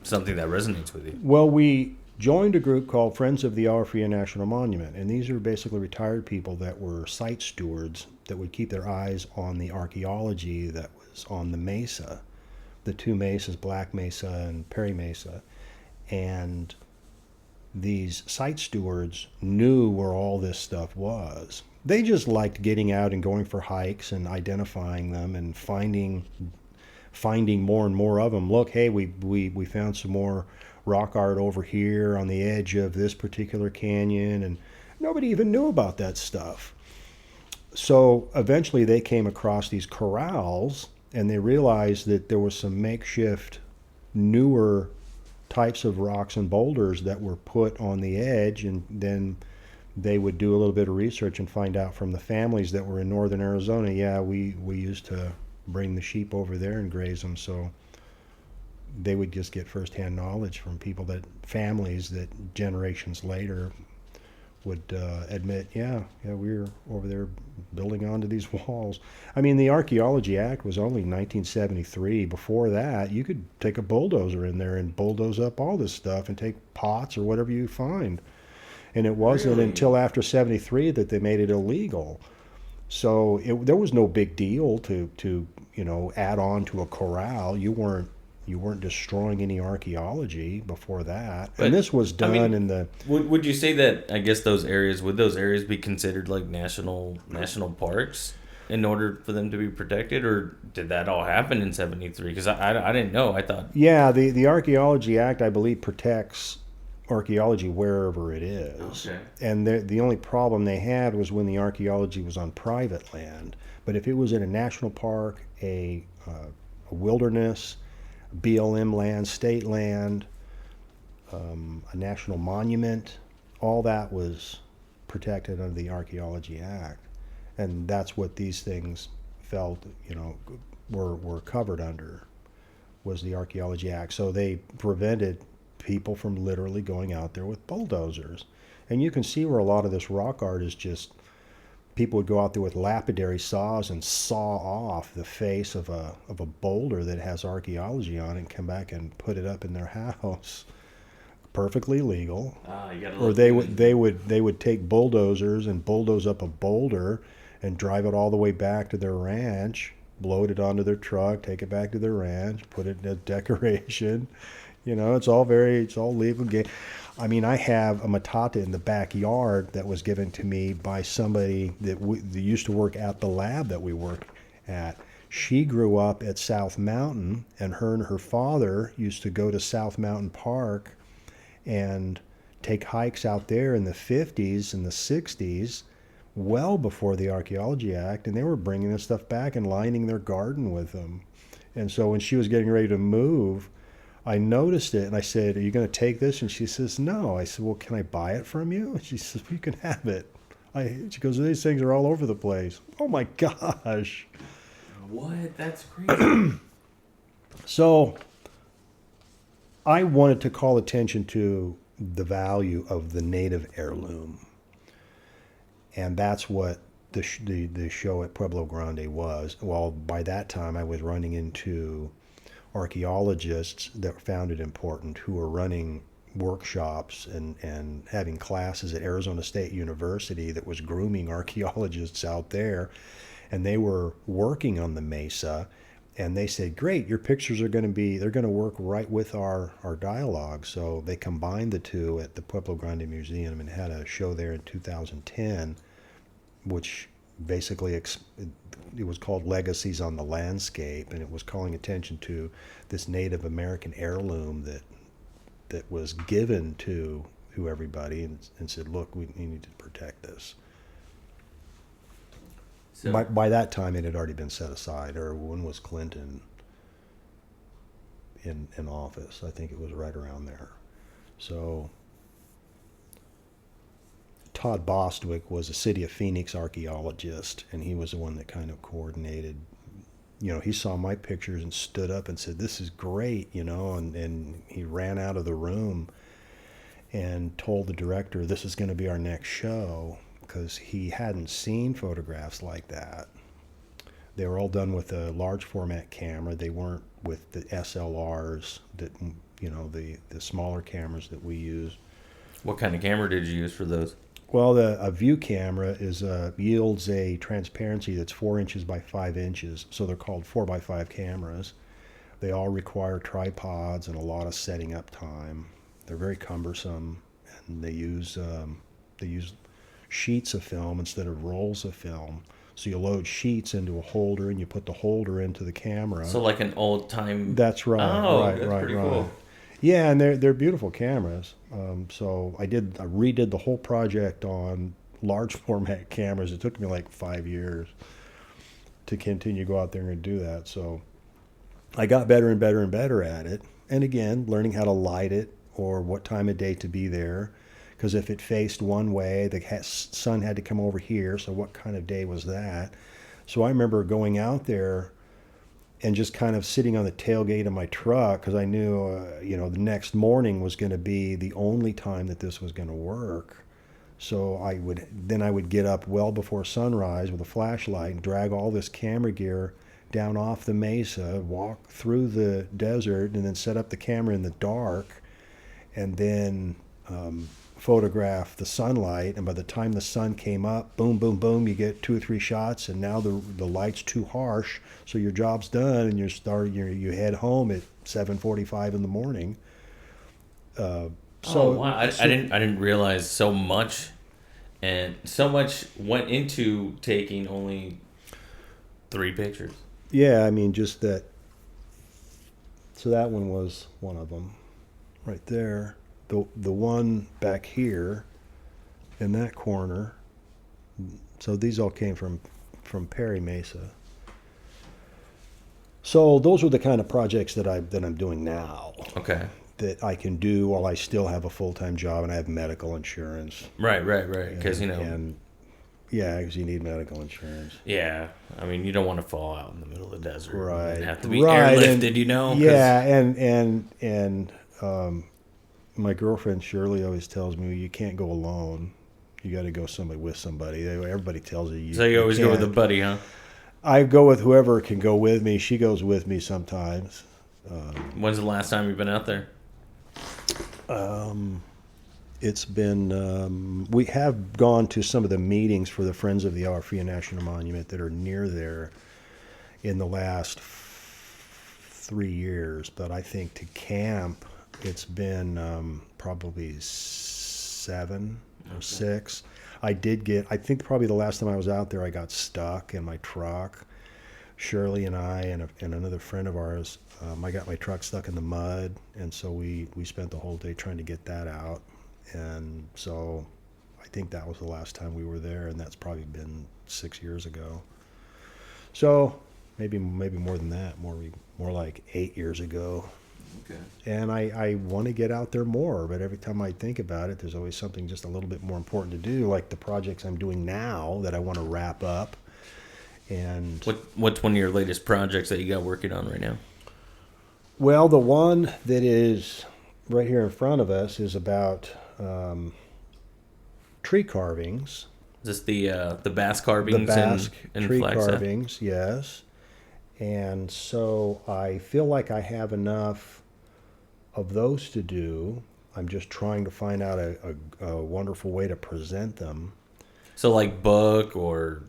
something that resonates with you? Well, we joined a group called Friends of the Agua Fria National Monument, and these are basically retired people that were site stewards that would keep their eyes on the archaeology that was on the mesa, the two mesas, Black Mesa and Perry Mesa. And these site stewards knew where all this stuff was. They just liked getting out and going for hikes and identifying them and finding more and more of them. Look, hey, we found some more rock art over here on the edge of this particular canyon, and Nobody even knew about that stuff. So eventually they came across these corrals and they realized that there was some makeshift, newer types of rocks and boulders that were put on the edge, and then they would do a little bit of research and find out from the families that were in northern Arizona, yeah, we used to bring the sheep over there and graze them. So they would just get firsthand knowledge from families that generations later would admit, yeah, we were over there building onto these walls. I mean, the Archaeology Act was only 1973. Before that, you could take a bulldozer in there and bulldoze up all this stuff and take pots or whatever you find. And it wasn't until after 73 that they made it illegal. So there was no big deal to add on to a corral. You weren't destroying any archaeology before that. But, and this was done in the... Would you say that, I guess, those areas be considered like national parks in order for them to be protected? Or did that all happen in 73? Because I didn't know. I thought... Yeah, the Archaeology Act, I believe, protects archaeology wherever it is. Okay. And the only problem they had was when the archaeology was on private land. But if it was in a national park, a wilderness, BLM land, state land, a national monument, all that was protected under the Archaeology Act. And that's what these things felt, were covered under, was the Archaeology Act. So they prevented people from literally going out there with bulldozers. And you can see where a lot of this rock art is just, people would go out there with lapidary saws and saw off the face of a boulder that has archaeology on it and come back and put it up in their house. Perfectly legal. Or they would take bulldozers and bulldoze up a boulder and drive it all the way back to their ranch, load it onto their truck, take it back to their ranch, put it in a decoration. It's all legal game. I mean, I have a matata in the backyard that was given to me by somebody that used to work at the lab that we work at. She grew up at South Mountain, and her father used to go to South Mountain Park and take hikes out there in the 50s and the 60s, well before the Archaeology Act, and they were bringing this stuff back and lining their garden with them. And so when she was getting ready to move, I noticed it, and I said, "Are you going to take this?" And she says, "No." I said, "Well, can I buy it from you?" And she says, "You can have it." She goes, "These things are all over the place." Oh my gosh. What? That's crazy. So I wanted to call attention to the value of the native heirloom. And that's what the show at Pueblo Grande was. Well, by that time, I was running into archaeologists that found it important, who were running workshops and having classes at Arizona State University that was grooming archaeologists out there. And they were working on the mesa, and they said, "Great, your pictures they're going to work right with our dialogue." So they combined the two at the Pueblo Grande Museum and had a show there in 2010, which basically it was called Legacies on the Landscape, and it was calling attention to this Native American heirloom that was given to everybody, and said, "Look, we need to protect this." So, by that time, it had already been set aside. Or when was Clinton in office? I think it was right around there. So Todd Bostwick was a City of Phoenix archaeologist, and he was the one that kind of coordinated. He saw my pictures and stood up and said, "This is great," and he ran out of the room and told the director, "This is going to be our next show," because he hadn't seen photographs like that. They were all done with a large format camera. They weren't with the SLRs that, the smaller cameras that we use. What kind of camera did you use for those? Well, a view camera yields a transparency that's 4 inches by 5 inches, so they're called 4x5 cameras. They all require tripods and a lot of setting up time. They're very cumbersome, and they use sheets of film instead of rolls of film. So you load sheets into a holder, and you put the holder into the camera. So like an old time. That's right. Oh, right, that's right, pretty right. cool. Yeah, and they're beautiful cameras. So I redid the whole project on large format cameras. It took me like 5 years to continue to go out there and do that. So I got better and better and better at it. And again, learning how to light it or what time of day to be there. Because if it faced one way, the sun had to come over here. So what kind of day was that? So I remember going out there and just kind of sitting on the tailgate of my truck because I knew, the next morning was going to be the only time that this was going to work. So I would get up well before sunrise with a flashlight and drag all this camera gear down off the mesa, walk through the desert, and then set up the camera in the dark, and then photograph the sunlight. And by the time the sun came up, boom, boom, boom, you get 2 or 3 shots, and now the light's too harsh, so your job's done, and you head home at 7:45 in the morning. Wow! I didn't realize so much, and so much went into taking only 3 pictures. Yeah, I mean, just that. So that one was one of them, right there. The one back here, in that corner. So these all came from Perry Mesa. So those are the kind of projects that I'm doing now. Okay. That I can do while I still have a full-time job and I have medical insurance. Right. Because because you need medical insurance. Yeah, I mean, you don't want to fall out in the middle of the desert. Right. And have to be airlifted, Yeah, and my girlfriend Shirley always tells me you can't go alone. You got to go with somebody. Everybody tells you. So you always go with a buddy, huh? I go with whoever can go with me. She goes with me sometimes. When's the last time you've been out there? It's been, we have gone to some of the meetings for the Friends of the Alafia National Monument that are near there in the last 3 years. But I think to camp, it's been probably 7 or 6. I think probably the last time I was out there, I got stuck in my truck. Shirley and I and another friend of ours, I got my truck stuck in the mud, and so we spent the whole day trying to get that out. And so I think that was the last time we were there, and that's probably been 6 years ago. So maybe more than that, more like 8 years ago. Okay. And I want to get out there more, but every time I think about it, there's always something just a little bit more important to do, like the projects I'm doing now that I want to wrap up. And what's one of your latest projects that you got working on right now? Well, the one that is right here in front of us is about tree carvings. Is this the Basque carvings? The Basque in tree Flagstaff? carvings, yes. And so I feel like I have enough of those to do. I'm just trying to find out a wonderful way to present them. So like book or...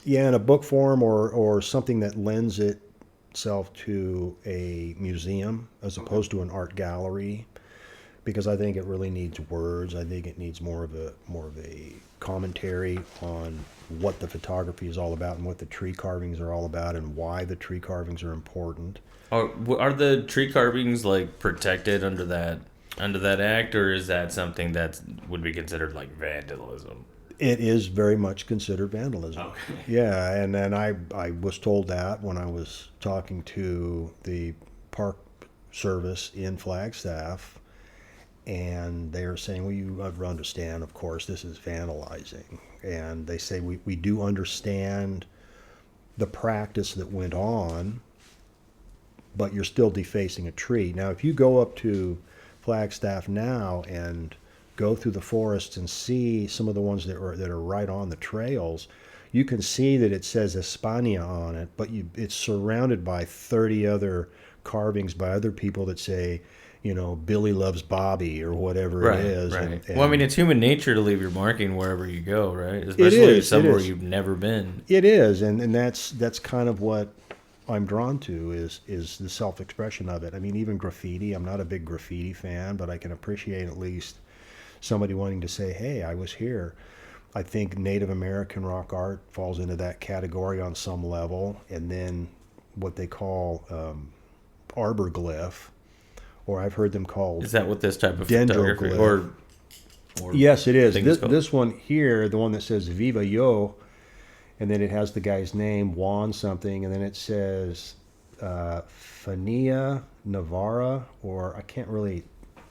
Yeah, in a book form or something that lends itself to a museum as opposed to an art gallery, because I think it really needs words. I think it needs more of a commentary on what the photography is all about and what the tree carvings are all about and why the tree carvings are important. Are the tree carvings like protected under that act, or is that something that would be considered like vandalism? It is very much considered vandalism. Okay. Yeah, and then I was told that when I was talking to the Park Service in Flagstaff, and they are saying, well, you understand, of course, this is vandalizing. And they say, we do understand the practice that went on, but you're still defacing a tree. Now, if you go up to Flagstaff now and go through the forests and see some of the ones that are right on the trails, you can see that it says España on it, but it's surrounded by 30 other carvings by other people that say, Billy loves Bobby or whatever it is. Right. And, well, I mean, it's human nature to leave your marking wherever you go, right? Especially somewhere you've never been. It is, and that's kind of what I'm drawn to is the self-expression of it. I mean, even graffiti. I'm not a big graffiti fan, but I can appreciate at least somebody wanting to say, hey, I was here. I think Native American rock art falls into that category on some level. And then what they call arbor glyph or I've heard them called Is that what this type of photography dendroglyph. or Yes, it is. thing is called? This one here, the one that says Viva Yo, and then it has the guy's name, Juan something, and then it says Fania Navarra, or I can't really,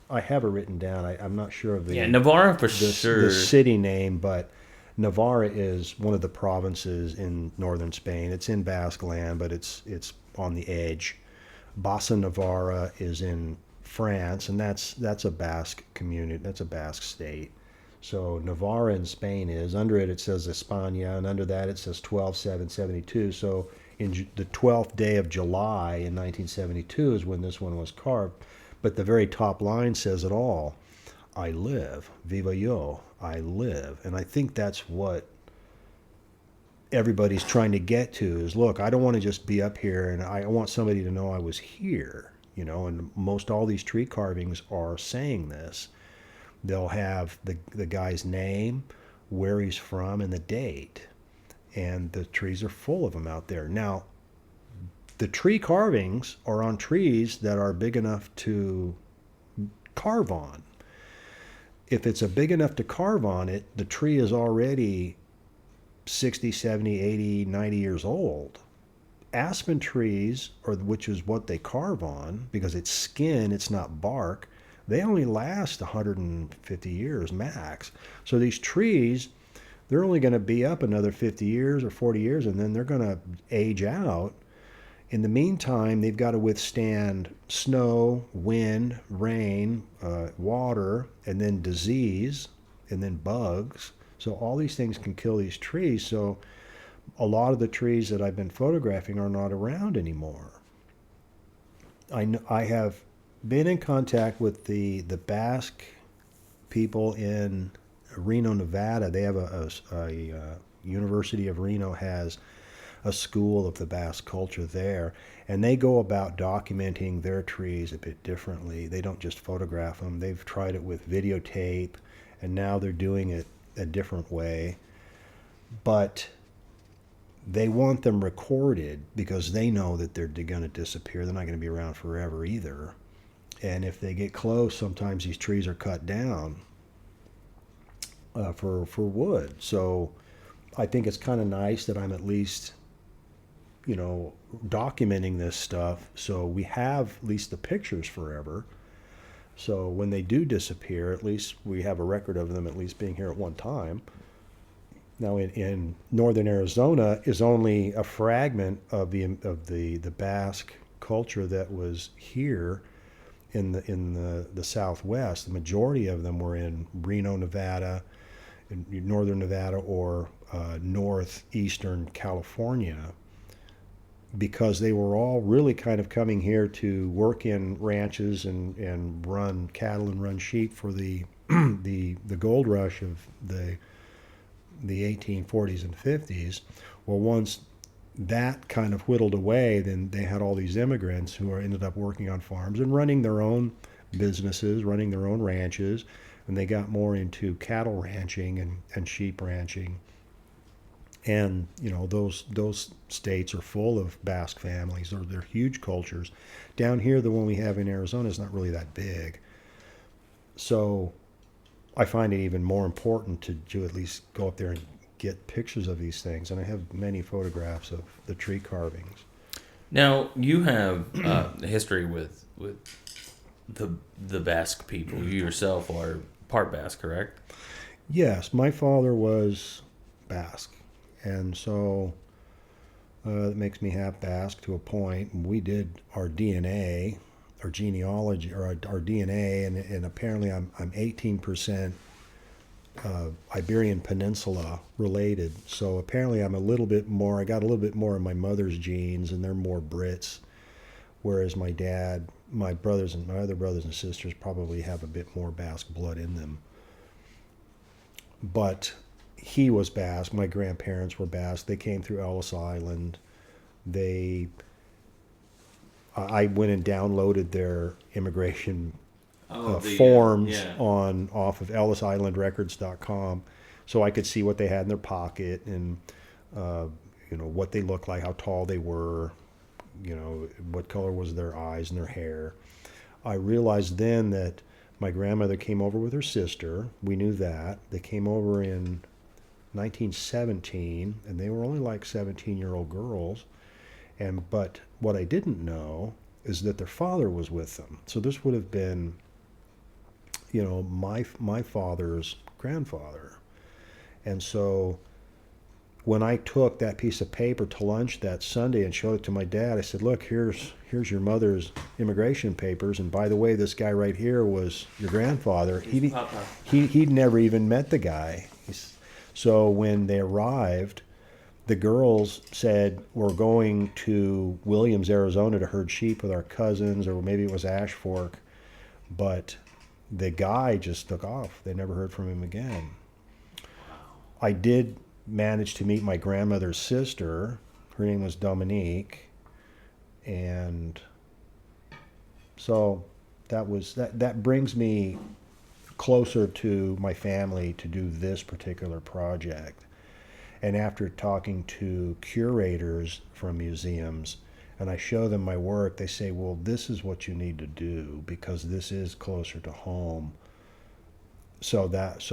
I have it written down. I'm not sure of the Navarra for the sure. city name, but Navarra is one of the provinces in northern Spain. It's in Basque land, but it's on the edge. Bassa Navarra is in France, and that's a Basque community. That's a Basque state. So Navarra in Spain is under it. It says España, and under that it says 12/7/72. So the 12th day of July in 1972 is when this one was carved. But the very top line says it all. I live. Viva yo. I live. And I think that's what everybody's trying to get to is, look, I don't want to just be up here, and I want somebody to know I was here, you know, and most all these tree carvings are saying this. They'll have the guy's name, where he's from, and the date. And the trees are full of them out there. Now, the tree carvings are on trees that are big enough to carve on. If it's a big enough to carve on it, the tree is already 60, 70, 80, 90 years old. Aspen trees, which is what they carve on, because it's skin, it's not bark, they only last 150 years max. So these trees, they're only going to be up another 50 years or 40 years, and then they're going to age out. In the meantime, they've got to withstand snow, wind, rain, water, and then disease, and then bugs. So all these things can kill these trees. So a lot of the trees that I've been photographing are not around anymore. I have been in contact with the Basque people in Reno, Nevada. They have a University of Reno has a school of the Basque culture there, and they go about documenting their trees a bit differently. They don't just photograph them. They've tried it with videotape, and now they're doing it a different way. But they want them recorded because they know that they're going to disappear. They're not going to be around forever either. And if they get close, sometimes these trees are cut down for wood. So I think it's kind of nice that I'm at least, you know, documenting this stuff, so we have at least the pictures forever. So when they do disappear, at least we have a record of them at least being here at one time. Now in northern Arizona is only a fragment of the Basque culture that was here in the Southwest. The majority of them were in Reno, Nevada, in northern Nevada, or northeastern California, because they were all really kind of coming here to work in ranches and run cattle and run sheep for the the gold rush of the 1840s and 50s. Well, once that kind of whittled away, then they had all these immigrants who ended up working on farms and running their own businesses, running their own ranches, and they got more into cattle ranching and sheep ranching. And you know, those states are full of Basque families. They're huge cultures. Down here, the one we have in Arizona is not really that big. So I find it even more important to at least go up there and get pictures of these things. And I have many photographs of the tree carvings. Now you have history with the Basque people. You yourself are part Basque, correct? Yes, my father was Basque. And so it makes me half Basque to a point. We did our DNA, our genealogy, or our DNA, and apparently I'm 18% Iberian Peninsula related. So apparently I'm a little bit more, I got a little bit more of my mother's genes, and they're more Brits, whereas my dad, my other brothers and sisters probably have a bit more Basque blood in them. But he was Basque. My grandparents were Basque. They came through Ellis Island. I went and downloaded their immigration forms off of EllisIslandRecords.com, so I could see what they had in their pocket and you know, what they looked like, how tall they were, you know, what color was their eyes and their hair. I realized then that my grandmother came over with her sister. We knew that. They came over in 1917, and they were only like 17-year-old girls. But what I didn't know is that their father was with them. So this would have been, my father's grandfather. And so when I took that piece of paper to lunch that Sunday and showed it to my dad, I said, "Look, here's your mother's immigration papers, and by the way, this guy right here was your grandfather." He'd never even met the guy. So when they arrived, the girls said, "We're going to Williams, Arizona to herd sheep with our cousins," or maybe it was Ash Fork. But the guy just took off. They never heard from him again. I did managed to meet my grandmother's sister. Her name was Dominique, and so that brings me closer to my family to do this particular project. And after talking to curators from museums, and I show them my work, they say, "Well, this is what you need to do because this is closer to home." So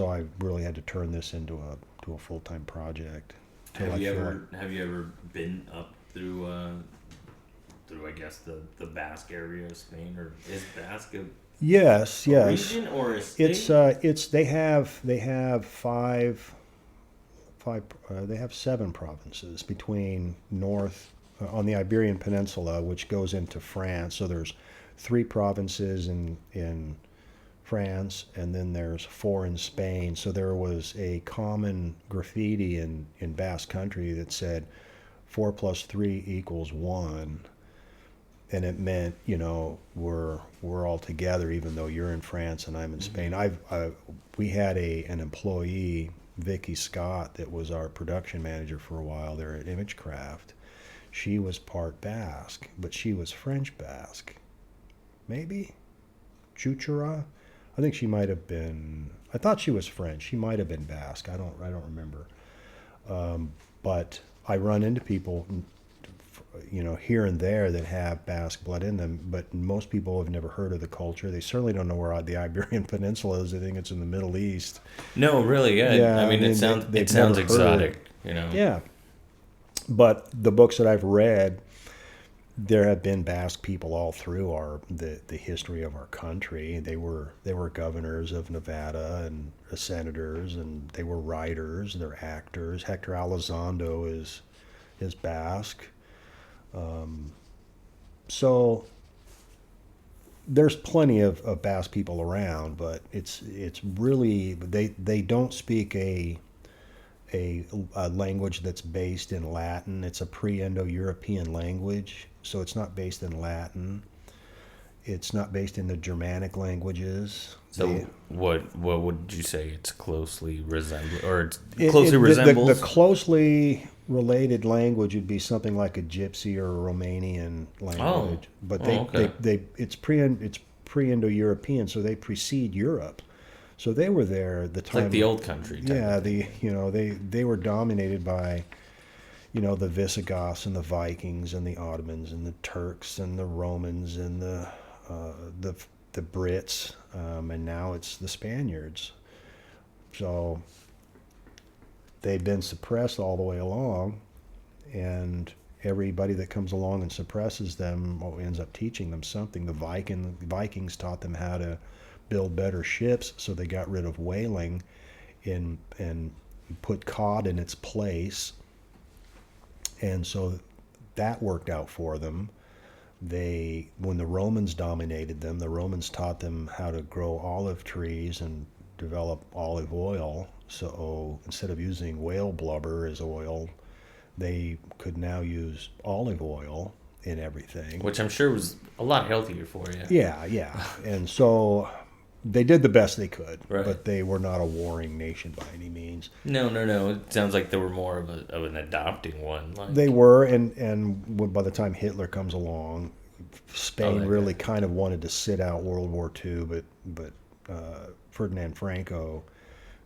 I really had to turn this into a full-time project. Have you ever been up through I guess the Basque area of Spain, or is Basque a yes region or a state? It's they have five they have 7 provinces between north on the Iberian Peninsula, which goes into France. So there's 3 provinces in France, and then there's 4 in Spain. So there was a common graffiti in Basque Country that said 4 + 3 = 1, and it meant we're all together, even though you're in France and I'm in Spain. We had an employee, Vicky Scott, that was our production manager for a while there at Imagecraft. She was part Basque, but she was French Basque, maybe Chuchura. I think she might have been. I thought she was French. She might have been Basque. I don't remember. But I run into people, here and there that have Basque blood in them. But most people have never heard of the culture. They certainly don't know where the Iberian Peninsula is. They think it's in the Middle East. No, really. Yeah. I mean, it sounds exotic. Yeah. But the books that I've read, there have been Basque people all through the history of our country. They were governors of Nevada and senators, and they were writers. They're actors. Hector Elizondo is Basque. So there's plenty of Basque people around, but it's really they don't speak a language that's based in Latin. It's a pre-Indo-European language, so it's not based in Latin. It's not based in the Germanic languages. So what would you say it's closely resembles, or closely resembles? The closely related language would be something like a Gypsy or a Romanian language. But it's pre-Indo-European, so they precede Europe. So they were there at the time. It's like the old country. Yeah, they were dominated by, the Visigoths and the Vikings and the Ottomans and the Turks and the Romans and the Brits, and now it's the Spaniards. So they've been suppressed all the way along, and everybody that comes along and suppresses them ends up teaching them something. The Vikings taught them how to build better ships, so they got rid of whaling and put cod in its place, and so that worked out for them. When the Romans dominated them, the Romans taught them how to grow olive trees and develop olive oil. So instead of using whale blubber as oil, they could now use olive oil in everything, which I'm sure was a lot healthier for you. Yeah. And so they did the best they could, right. But they were not a warring nation by any means. No. It sounds like they were more of an adopting one. They were, and by the time Hitler comes along, Spain really kind of wanted to sit out World War II, but Ferdinand Franco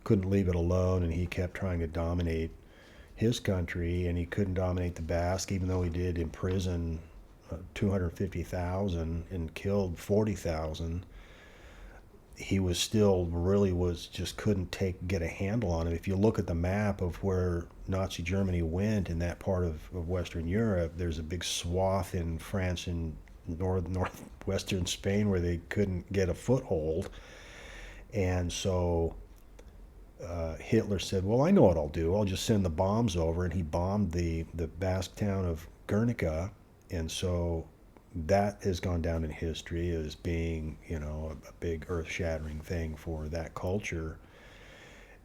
couldn't leave it alone, and he kept trying to dominate his country, and he couldn't dominate the Basque, even though he did imprison 250,000 and killed 40,000, he was still really was just couldn't get a handle on it. If you look at the map of where Nazi Germany went in that part of Western Europe, there's a big swath in France and northwestern Spain where they couldn't get a foothold. And so Hitler said, well, I know what I'll do. I'll just send the bombs over. And he bombed the Basque town of Guernica. And so that has gone down in history as being, a big earth-shattering thing for that culture.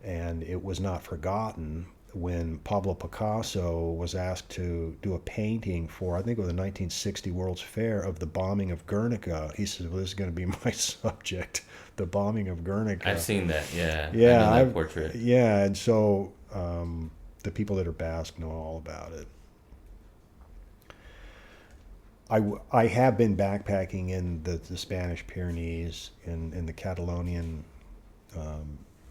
And it was not forgotten when Pablo Picasso was asked to do a painting for, I think it was the 1960 World's Fair, of the bombing of Guernica. He said, well, this is going to be my subject, the bombing of Guernica. I've seen that, yeah. Yeah, I know that portrait. Yeah, and so the people that are Basque know all about it. I have been backpacking in the Spanish Pyrenees, in the Catalonian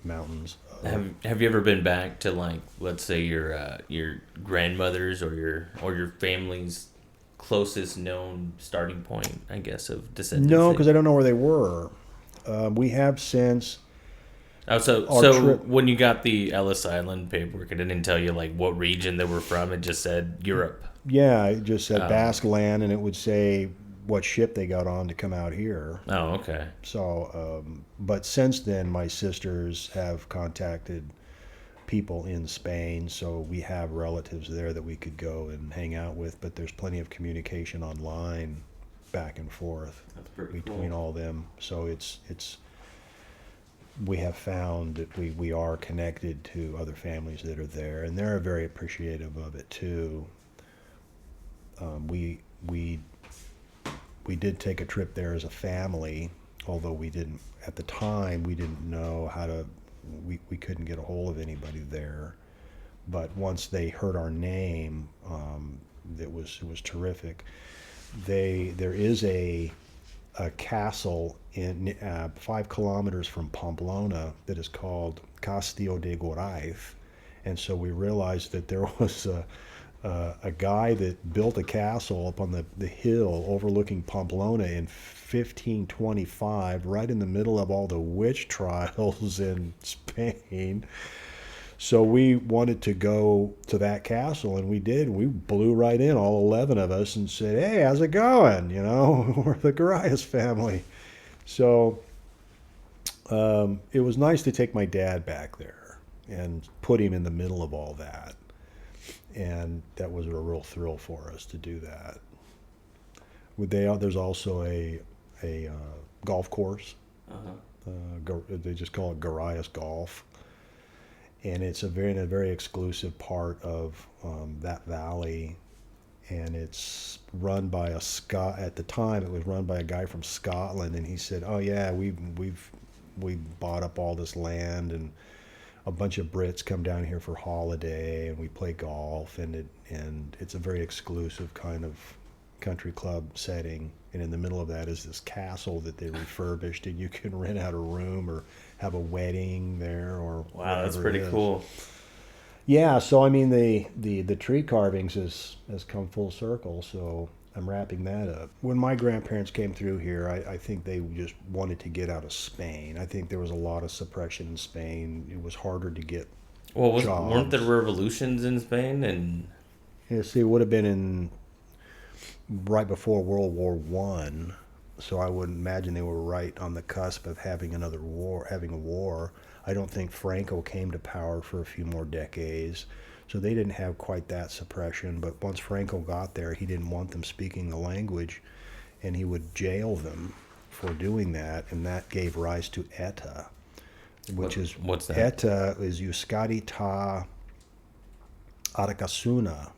mountains. Have you ever been back to, like, let's say your grandmother's or your family's closest known starting point, I guess, of descendancy? No, because I don't know where they were. We have since. Oh, so when you got the Ellis Island paperwork, it didn't tell you like what region they were from. It just said Europe. Yeah, it just said Basque land, and it would say what ship they got on to come out here. Oh, okay. So, but since then, my sisters have contacted people in Spain, so we have relatives there that we could go and hang out with. But there's plenty of communication online, back and forth between all them. So it's. We have found that we are connected to other families that are there, and they're very appreciative of it too. We did take a trip there as a family, although we didn't at the time. We didn't know how to. We couldn't get a hold of anybody there, but once they heard our name, it was terrific. There is a castle in 5 kilometers from Pamplona that is called Castillo de Gorraiz, and so we realized that there was a guy that built a castle up on the hill overlooking Pamplona in 1525, right in the middle of all the witch trials in Spain. So we wanted to go to that castle, and we did. We blew right in, all 11 of us, and said, hey, how's it going? We're the Gorraiz family. So it was nice to take my dad back there and put him in the middle of all that. And that was a real thrill for us to do that. There's also a golf course. They just call it Gorraiz Golf. And it's in a very exclusive part of that valley, and it's run by at the time it was run by a guy from Scotland, and he said, "Oh yeah, we bought up all this land, and a bunch of Brits come down here for holiday, and we play golf, and it's a very exclusive kind of country club setting, and in the middle of that is this castle that they refurbished, and you can rent out a room or have a wedding there or wow, that's pretty cool. Yeah, so I mean the tree carvings has come full circle, so I'm wrapping that up. When my grandparents came through here, I think they just wanted to get out of Spain. I think there was a lot of suppression in Spain. It was harder to get jobs. Weren't there revolutions in Spain? And yeah, see, it would have been right before World War I, so I would imagine they were right on the cusp of having a war. I don't think Franco came to power for a few more decades, so they didn't have quite that suppression. But once Franco got there, he didn't want them speaking the language, and he would jail them for doing that, and that gave rise to ETA, what's that? ETA is Euskadi ta Arakasuna,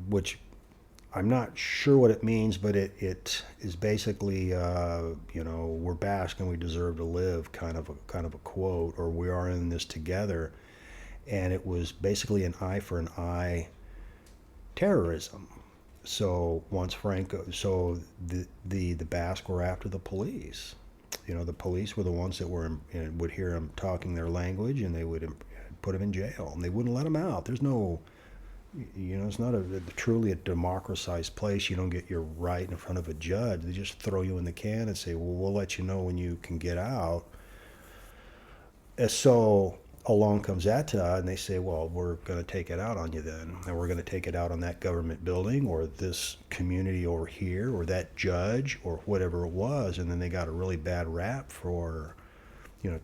which I'm not sure what it means, but it is basically, we're Basque and we deserve to live, kind of a quote, or we are in this together. And it was basically an eye for an eye terrorism. So the Basque were after the police. The police were the ones that would hear them talking their language, and they would put them in jail, and they wouldn't let them out. There's no It's not truly a democratized place. You don't get your right in front of a judge. They just throw you in the can and say, well, we'll let you know when you can get out. And so along comes ETA, and they say, well, we're going to take it out on you then. And we're going to take it out on that government building or this community over here or that judge or whatever it was. And then they got a really bad rap for,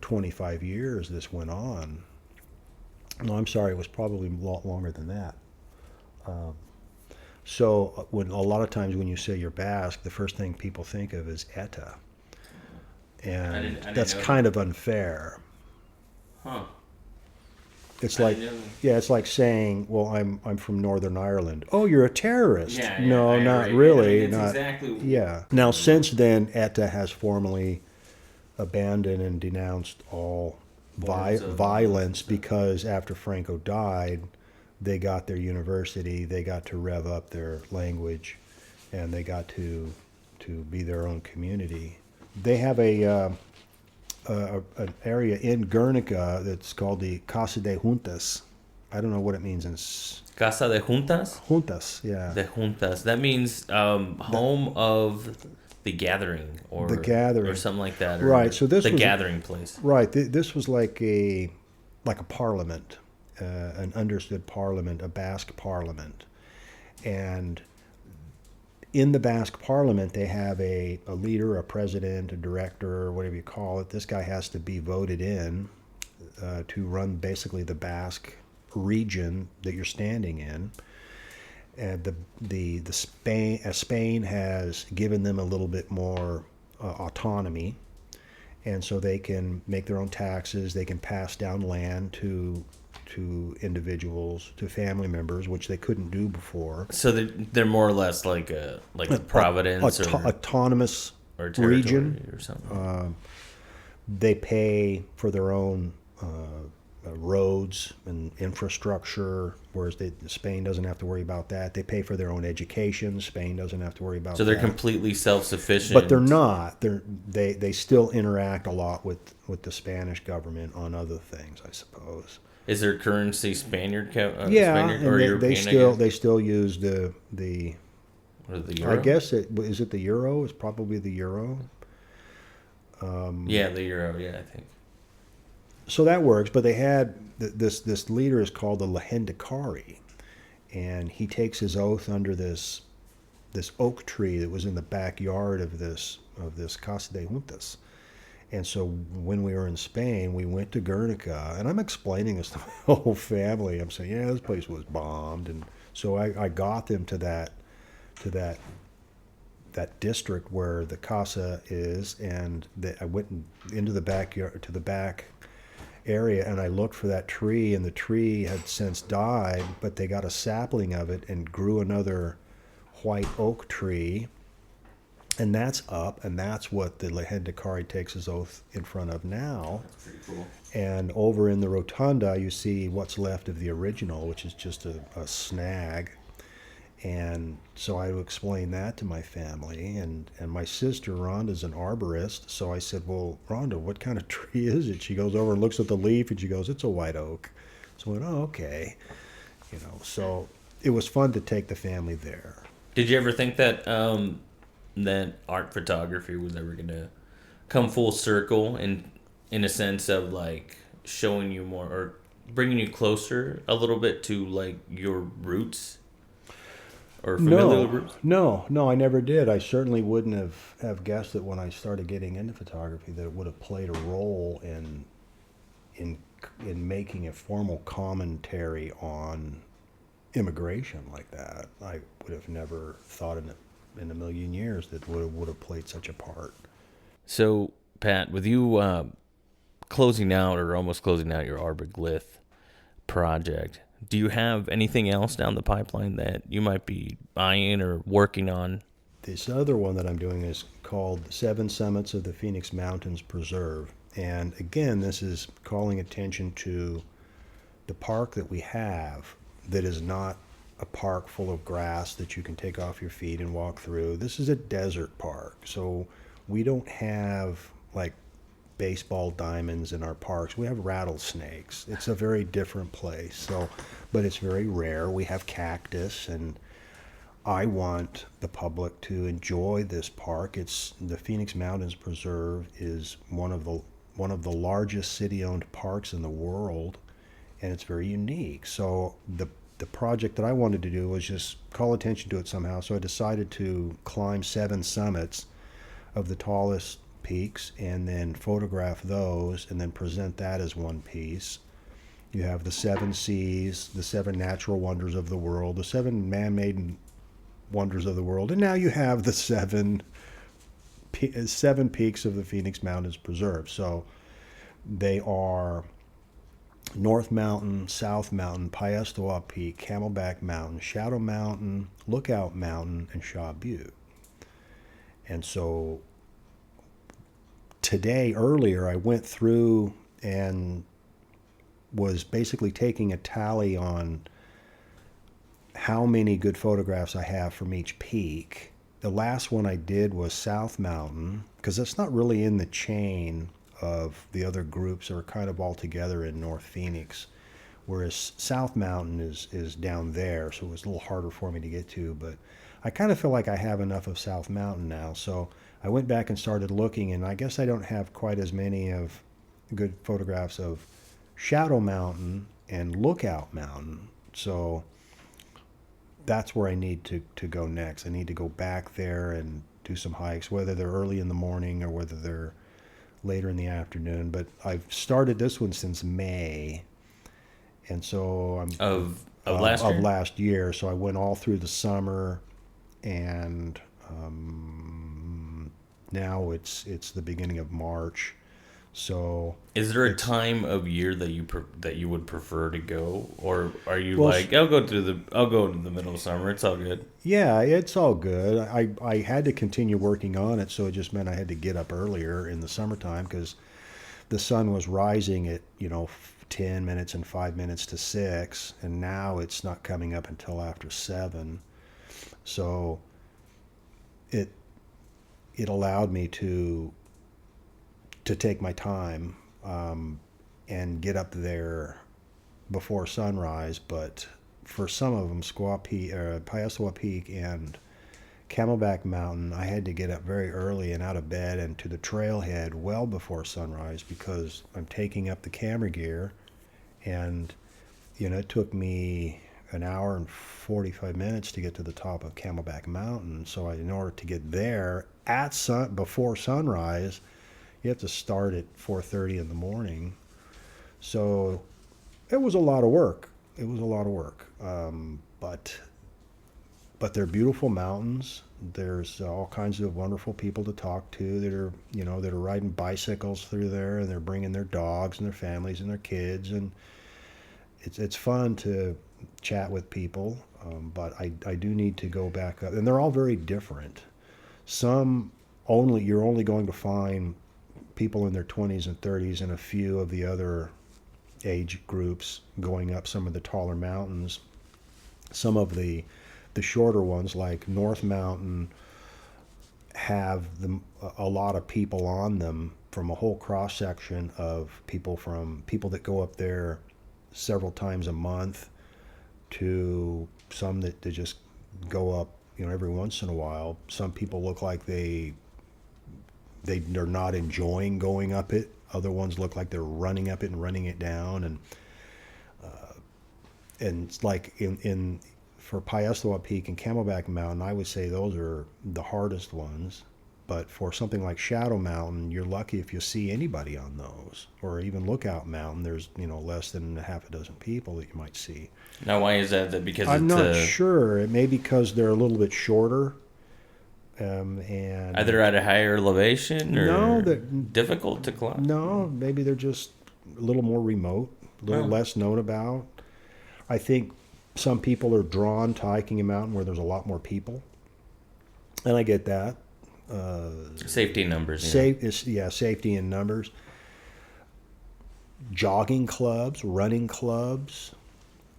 25 years this went on. No, I'm sorry, it was probably a lot longer than that. So when a lot of times when you say you're Basque, the first thing people think of is ETA. And I didn't that's know kind of unfair. Huh. It's like saying, well, I'm from Northern Ireland. Oh, you're a terrorist. Yeah, no, IRA. not really. It's not exactly. Yeah. Now, since then, ETA has formally abandoned and denounced all violence because after Franco died, they got their university, they got to rev up their language, and they got to be their own community. They have an area in Guernica that's called the Casa de Juntas. I don't know what it means in Casa de Juntas? Juntas, yeah. The Juntas. That means home of the gathering, or the gathering, or something like that. Right. So this was the was gathering place. Right. This was like a parliament, an understood parliament, a Basque parliament, and in the Basque parliament they have a leader, a president, a director, whatever you call it. This guy has to be voted in to run basically the Basque region that you're standing in. And Spain has given them a little bit more autonomy, and so they can make their own taxes. They can pass down land to individuals, to family members, which they couldn't do before. So they're more or less like a providence or autonomous or region or something. They pay for their own roads and infrastructure, whereas Spain doesn't have to worry about that. They pay for their own education. Spain doesn't have to worry about that. So they're completely self-sufficient. But they're not. They still interact a lot with the Spanish government on other things, I suppose. Is their currency Spaniard? Spaniard or European? They still use the or the euro? I guess is it the euro? It's probably the euro. Yeah, the euro. Yeah, I think. So that works, but they had this leader is called the Lehendakari, and he takes his oath under this oak tree that was in the backyard of this Casa de Juntas. And so when we were in Spain, we went to Guernica, and I'm explaining this to my whole family. I'm saying, yeah, this place was bombed, and so I got them to that district where the casa is, and I went into the backyard to the back area, and I looked for that tree, and the tree had since died, but they got a sapling of it and grew another white oak tree, and that's up, and that's what the Lehendakari takes his oath in front of now. That's pretty cool. And over in the rotunda, you see what's left of the original, which is just a snag. And so I explained that to my family, and my sister Rhonda's an arborist, so I said, well, Rhonda, what kind of tree is it? She goes over and looks at the leaf, and she goes, it's a white oak. So I went, oh, okay. So it was fun to take the family there. Did you ever think that that art photography was ever going to come full circle in a sense of like showing you more or bringing you closer a little bit to like your roots? Or familial roots? No, I never did. I certainly wouldn't have guessed that when I started getting into photography that it would have played a role in making a formal commentary on immigration like that. I would have never thought in a million years that would have played such a part. So, Pat, with you closing out or almost closing out your Arboglyph project, do you have anything else down the pipeline that you might be eyeing or working on? This other one that I'm doing is called 7 Summits of the Phoenix Mountains Preserve. And again, this is calling attention to the park that we have that is not a park full of grass that you can take off your feet and walk through. This is a desert park. So we don't have like baseball diamonds in our parks. We have rattlesnakes. It's a very different place. So, but it's very rare. We have cactus, and I want the public to enjoy this park. It's the Phoenix Mountains Preserve is one of the largest city-owned parks in the world, and it's very unique. So the project that I wanted to do was just call attention to it somehow. So I decided to climb 7 summits of the tallest peaks and then photograph those and then present that as one piece. You have the 7 seas, the 7 natural wonders of the world, the 7 man-made wonders of the world, and now you have the 7 peaks of the Phoenix Mountains Preserve. So they are North Mountain, South Mountain, Piestewa Peak, Camelback Mountain, Shadow Mountain, Lookout Mountain, and Shaw Butte. And so earlier, I went through and was basically taking a tally on how many good photographs I have from each peak. The last one I did was South Mountain, because that's not really in the chain of the other groups that are kind of all together in North Phoenix, whereas South Mountain is down there, so it was a little harder for me to get to. But I kind of feel like I have enough of South Mountain now, so I went back and started looking, and I guess I don't have quite as many of good photographs of Shadow Mountain and Lookout Mountain. So that's where I need to go next. I need to go back there and do some hikes, whether they're early in the morning or whether they're later in the afternoon. But I've started this one since May, and so I'm of last year. So I went all through the summer, and now it's the beginning of March. So is there a time of year that you would prefer to go, or are you Well, I'll go to the middle of summer, it's all good? Yeah, it's all good. I had to continue working on it, so it just meant I had to get up earlier in the summertime because the sun was rising at 10 minutes and 5 minutes to 6, and now it's not coming up until after 7. So it allowed me to take my time and get up there before sunrise. But for some of them, Piestewa Peak and Camelback Mountain, I had to get up very early and out of bed and to the trailhead well before sunrise because I'm taking up the camera gear, and it took me an hour and 45 minutes to get to the top of Camelback Mountain. So in order to get there before sunrise, you have to start at 4:30 in the morning. So it was a lot of work. But they're beautiful mountains. There's all kinds of wonderful people to talk to that are riding bicycles through there, and they're bringing their dogs and their families and their kids, and it's fun to chat with people. But I do need to go back up, and they're all very different. You're only going to find people in their 20s and 30s, and a few of the other age groups going up some of the taller mountains. Some of the shorter ones, like North Mountain, have a lot of people on them from a whole cross section of people that go up there several times a month to some that they just go up every once in a while. Some people look like they're not enjoying going up it. Other ones look like they're running up it and running it down. And it's like for Piestewa Peak and Camelback Mountain, I would say those are the hardest ones. But for something like Shadow Mountain, you're lucky if you see anybody on those. Or even Lookout Mountain, there's less than a half a dozen people that you might see. Now, why is that? Because I'm not sure. It may be because they're a little bit shorter. And either at a higher elevation or difficult to climb. No, maybe they're just a little more remote, a little less known about. I think some people are drawn to hiking a mountain where there's a lot more people, and I get that. Safety in numbers. Safety in numbers. Jogging clubs, running clubs.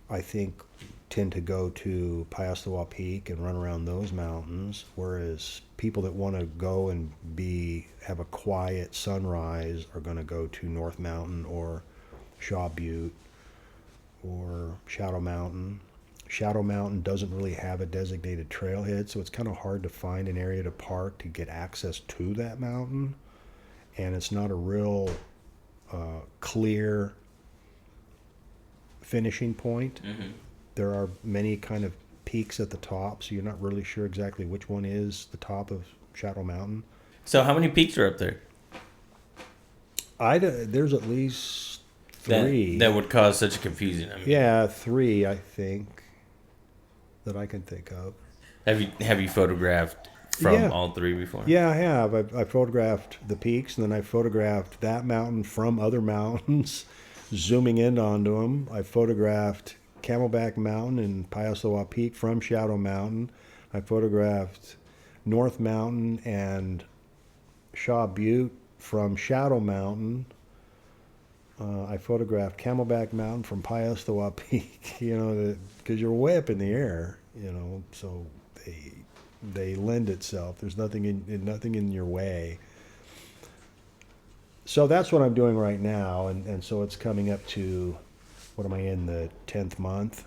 I think tend to go to Payastawa Peak and run around those mountains, whereas people that want to go and have a quiet sunrise are going to go to North Mountain or Shaw Butte or Shadow Mountain. Shadow Mountain doesn't really have a designated trailhead, so it's kind of hard to find an area to park to get access to that mountain, and it's not a real clear finishing point. Mm-hmm. There are many kind of peaks at the top, so you're not really sure exactly which one is the top of Shadow Mountain. So how many peaks are up there? There's at least 3. That would cause such a confusion. I mean, Yeah, 3, I think, that I can think of. Have you photographed from all 3 before? Yeah, I have. I photographed the peaks, and then I photographed that mountain from other mountains, zooming in onto them. I photographed Camelback Mountain and Payasawa Peak from Shadow Mountain. I photographed North Mountain and Shaw Butte from Shadow Mountain. I photographed Camelback Mountain from Payastawa Peak, because you're way up in the air, so they lend itself. There's nothing in your way. So that's what I'm doing right now, and so it's coming up to, what am I in, the 10th month?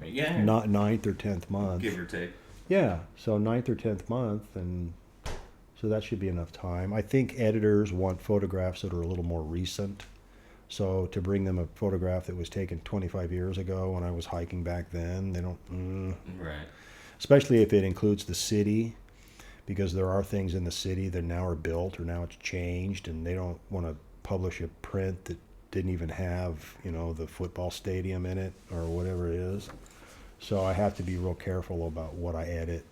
Yeah. Not 9th or 10th month. Give or take. Yeah, so 9th or 10th month, and so that should be enough time. I think editors want photographs that are a little more recent. So to bring them a photograph that was taken 25 years ago when I was hiking back then, they don't... Right. Especially if it includes the city, because there are things in the city that now are built or now it's changed, and they don't want to publish a print that didn't even have, the football stadium in it or whatever it is. So I have to be real careful about what I edit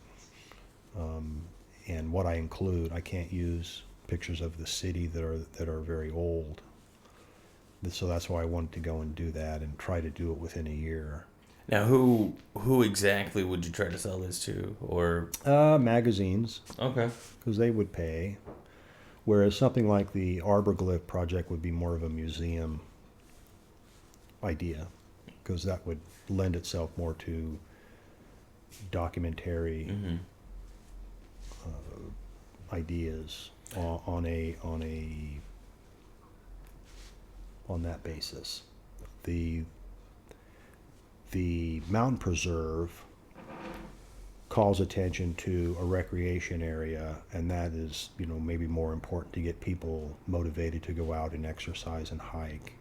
and what I include. I can't use pictures of the city that are very old. So that's why I wanted to go and do that and try to do it within a year. Now, who exactly would you try to sell this to, or magazines? Okay. Because they would pay. Whereas something like the Arbor Glyph project would be more of a museum idea, because that would lend itself more to documentary ideas on that basis. The mountain preserve calls attention to a recreation area, and that is, maybe more important to get people motivated to go out and exercise and hike.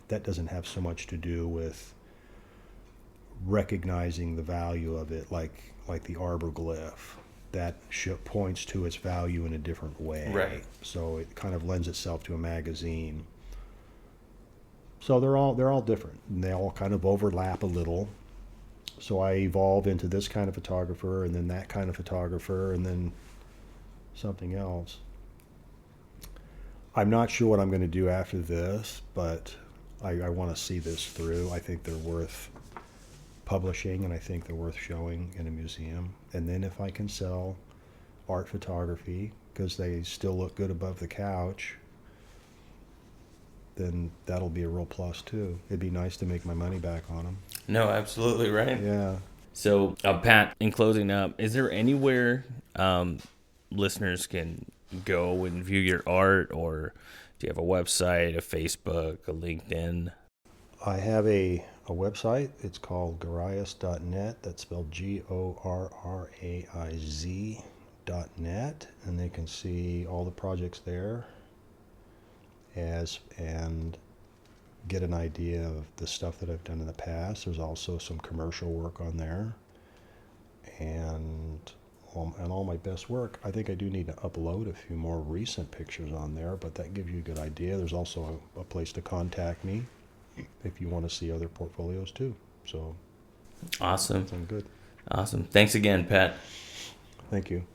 That doesn't have so much to do with recognizing the value of it, like the Arbor Glyph. That points to its value in a different way. Right. So it kind of lends itself to a magazine. So they're all different, and they all kind of overlap a little. So I evolve into this kind of photographer, and then that kind of photographer, and then something else. I'm not sure what I'm going to do after this, but I want to see this through. I think they're worth publishing, and I think they're worth showing in a museum. And then if I can sell art photography, because they still look good above the couch, then that'll be a real plus too. It'd be nice to make my money back on them. No, absolutely right. Yeah. So, Pat, in closing up, is there anywhere listeners can go and view your art, or do you have a website, a Facebook, a LinkedIn? I have a website. It's called Gorraiz.net. That's spelled GORRAIZ.net, and they can see all the projects there and get an idea of the stuff that I've done in the past. There's also some commercial work on there, and all my best work. I think I do need to upload a few more recent pictures on there, but that gives you a good idea. There's also a place to contact me if you want to see other portfolios too. So awesome. sounds good. Awesome. Thanks again, Pat. Thank you.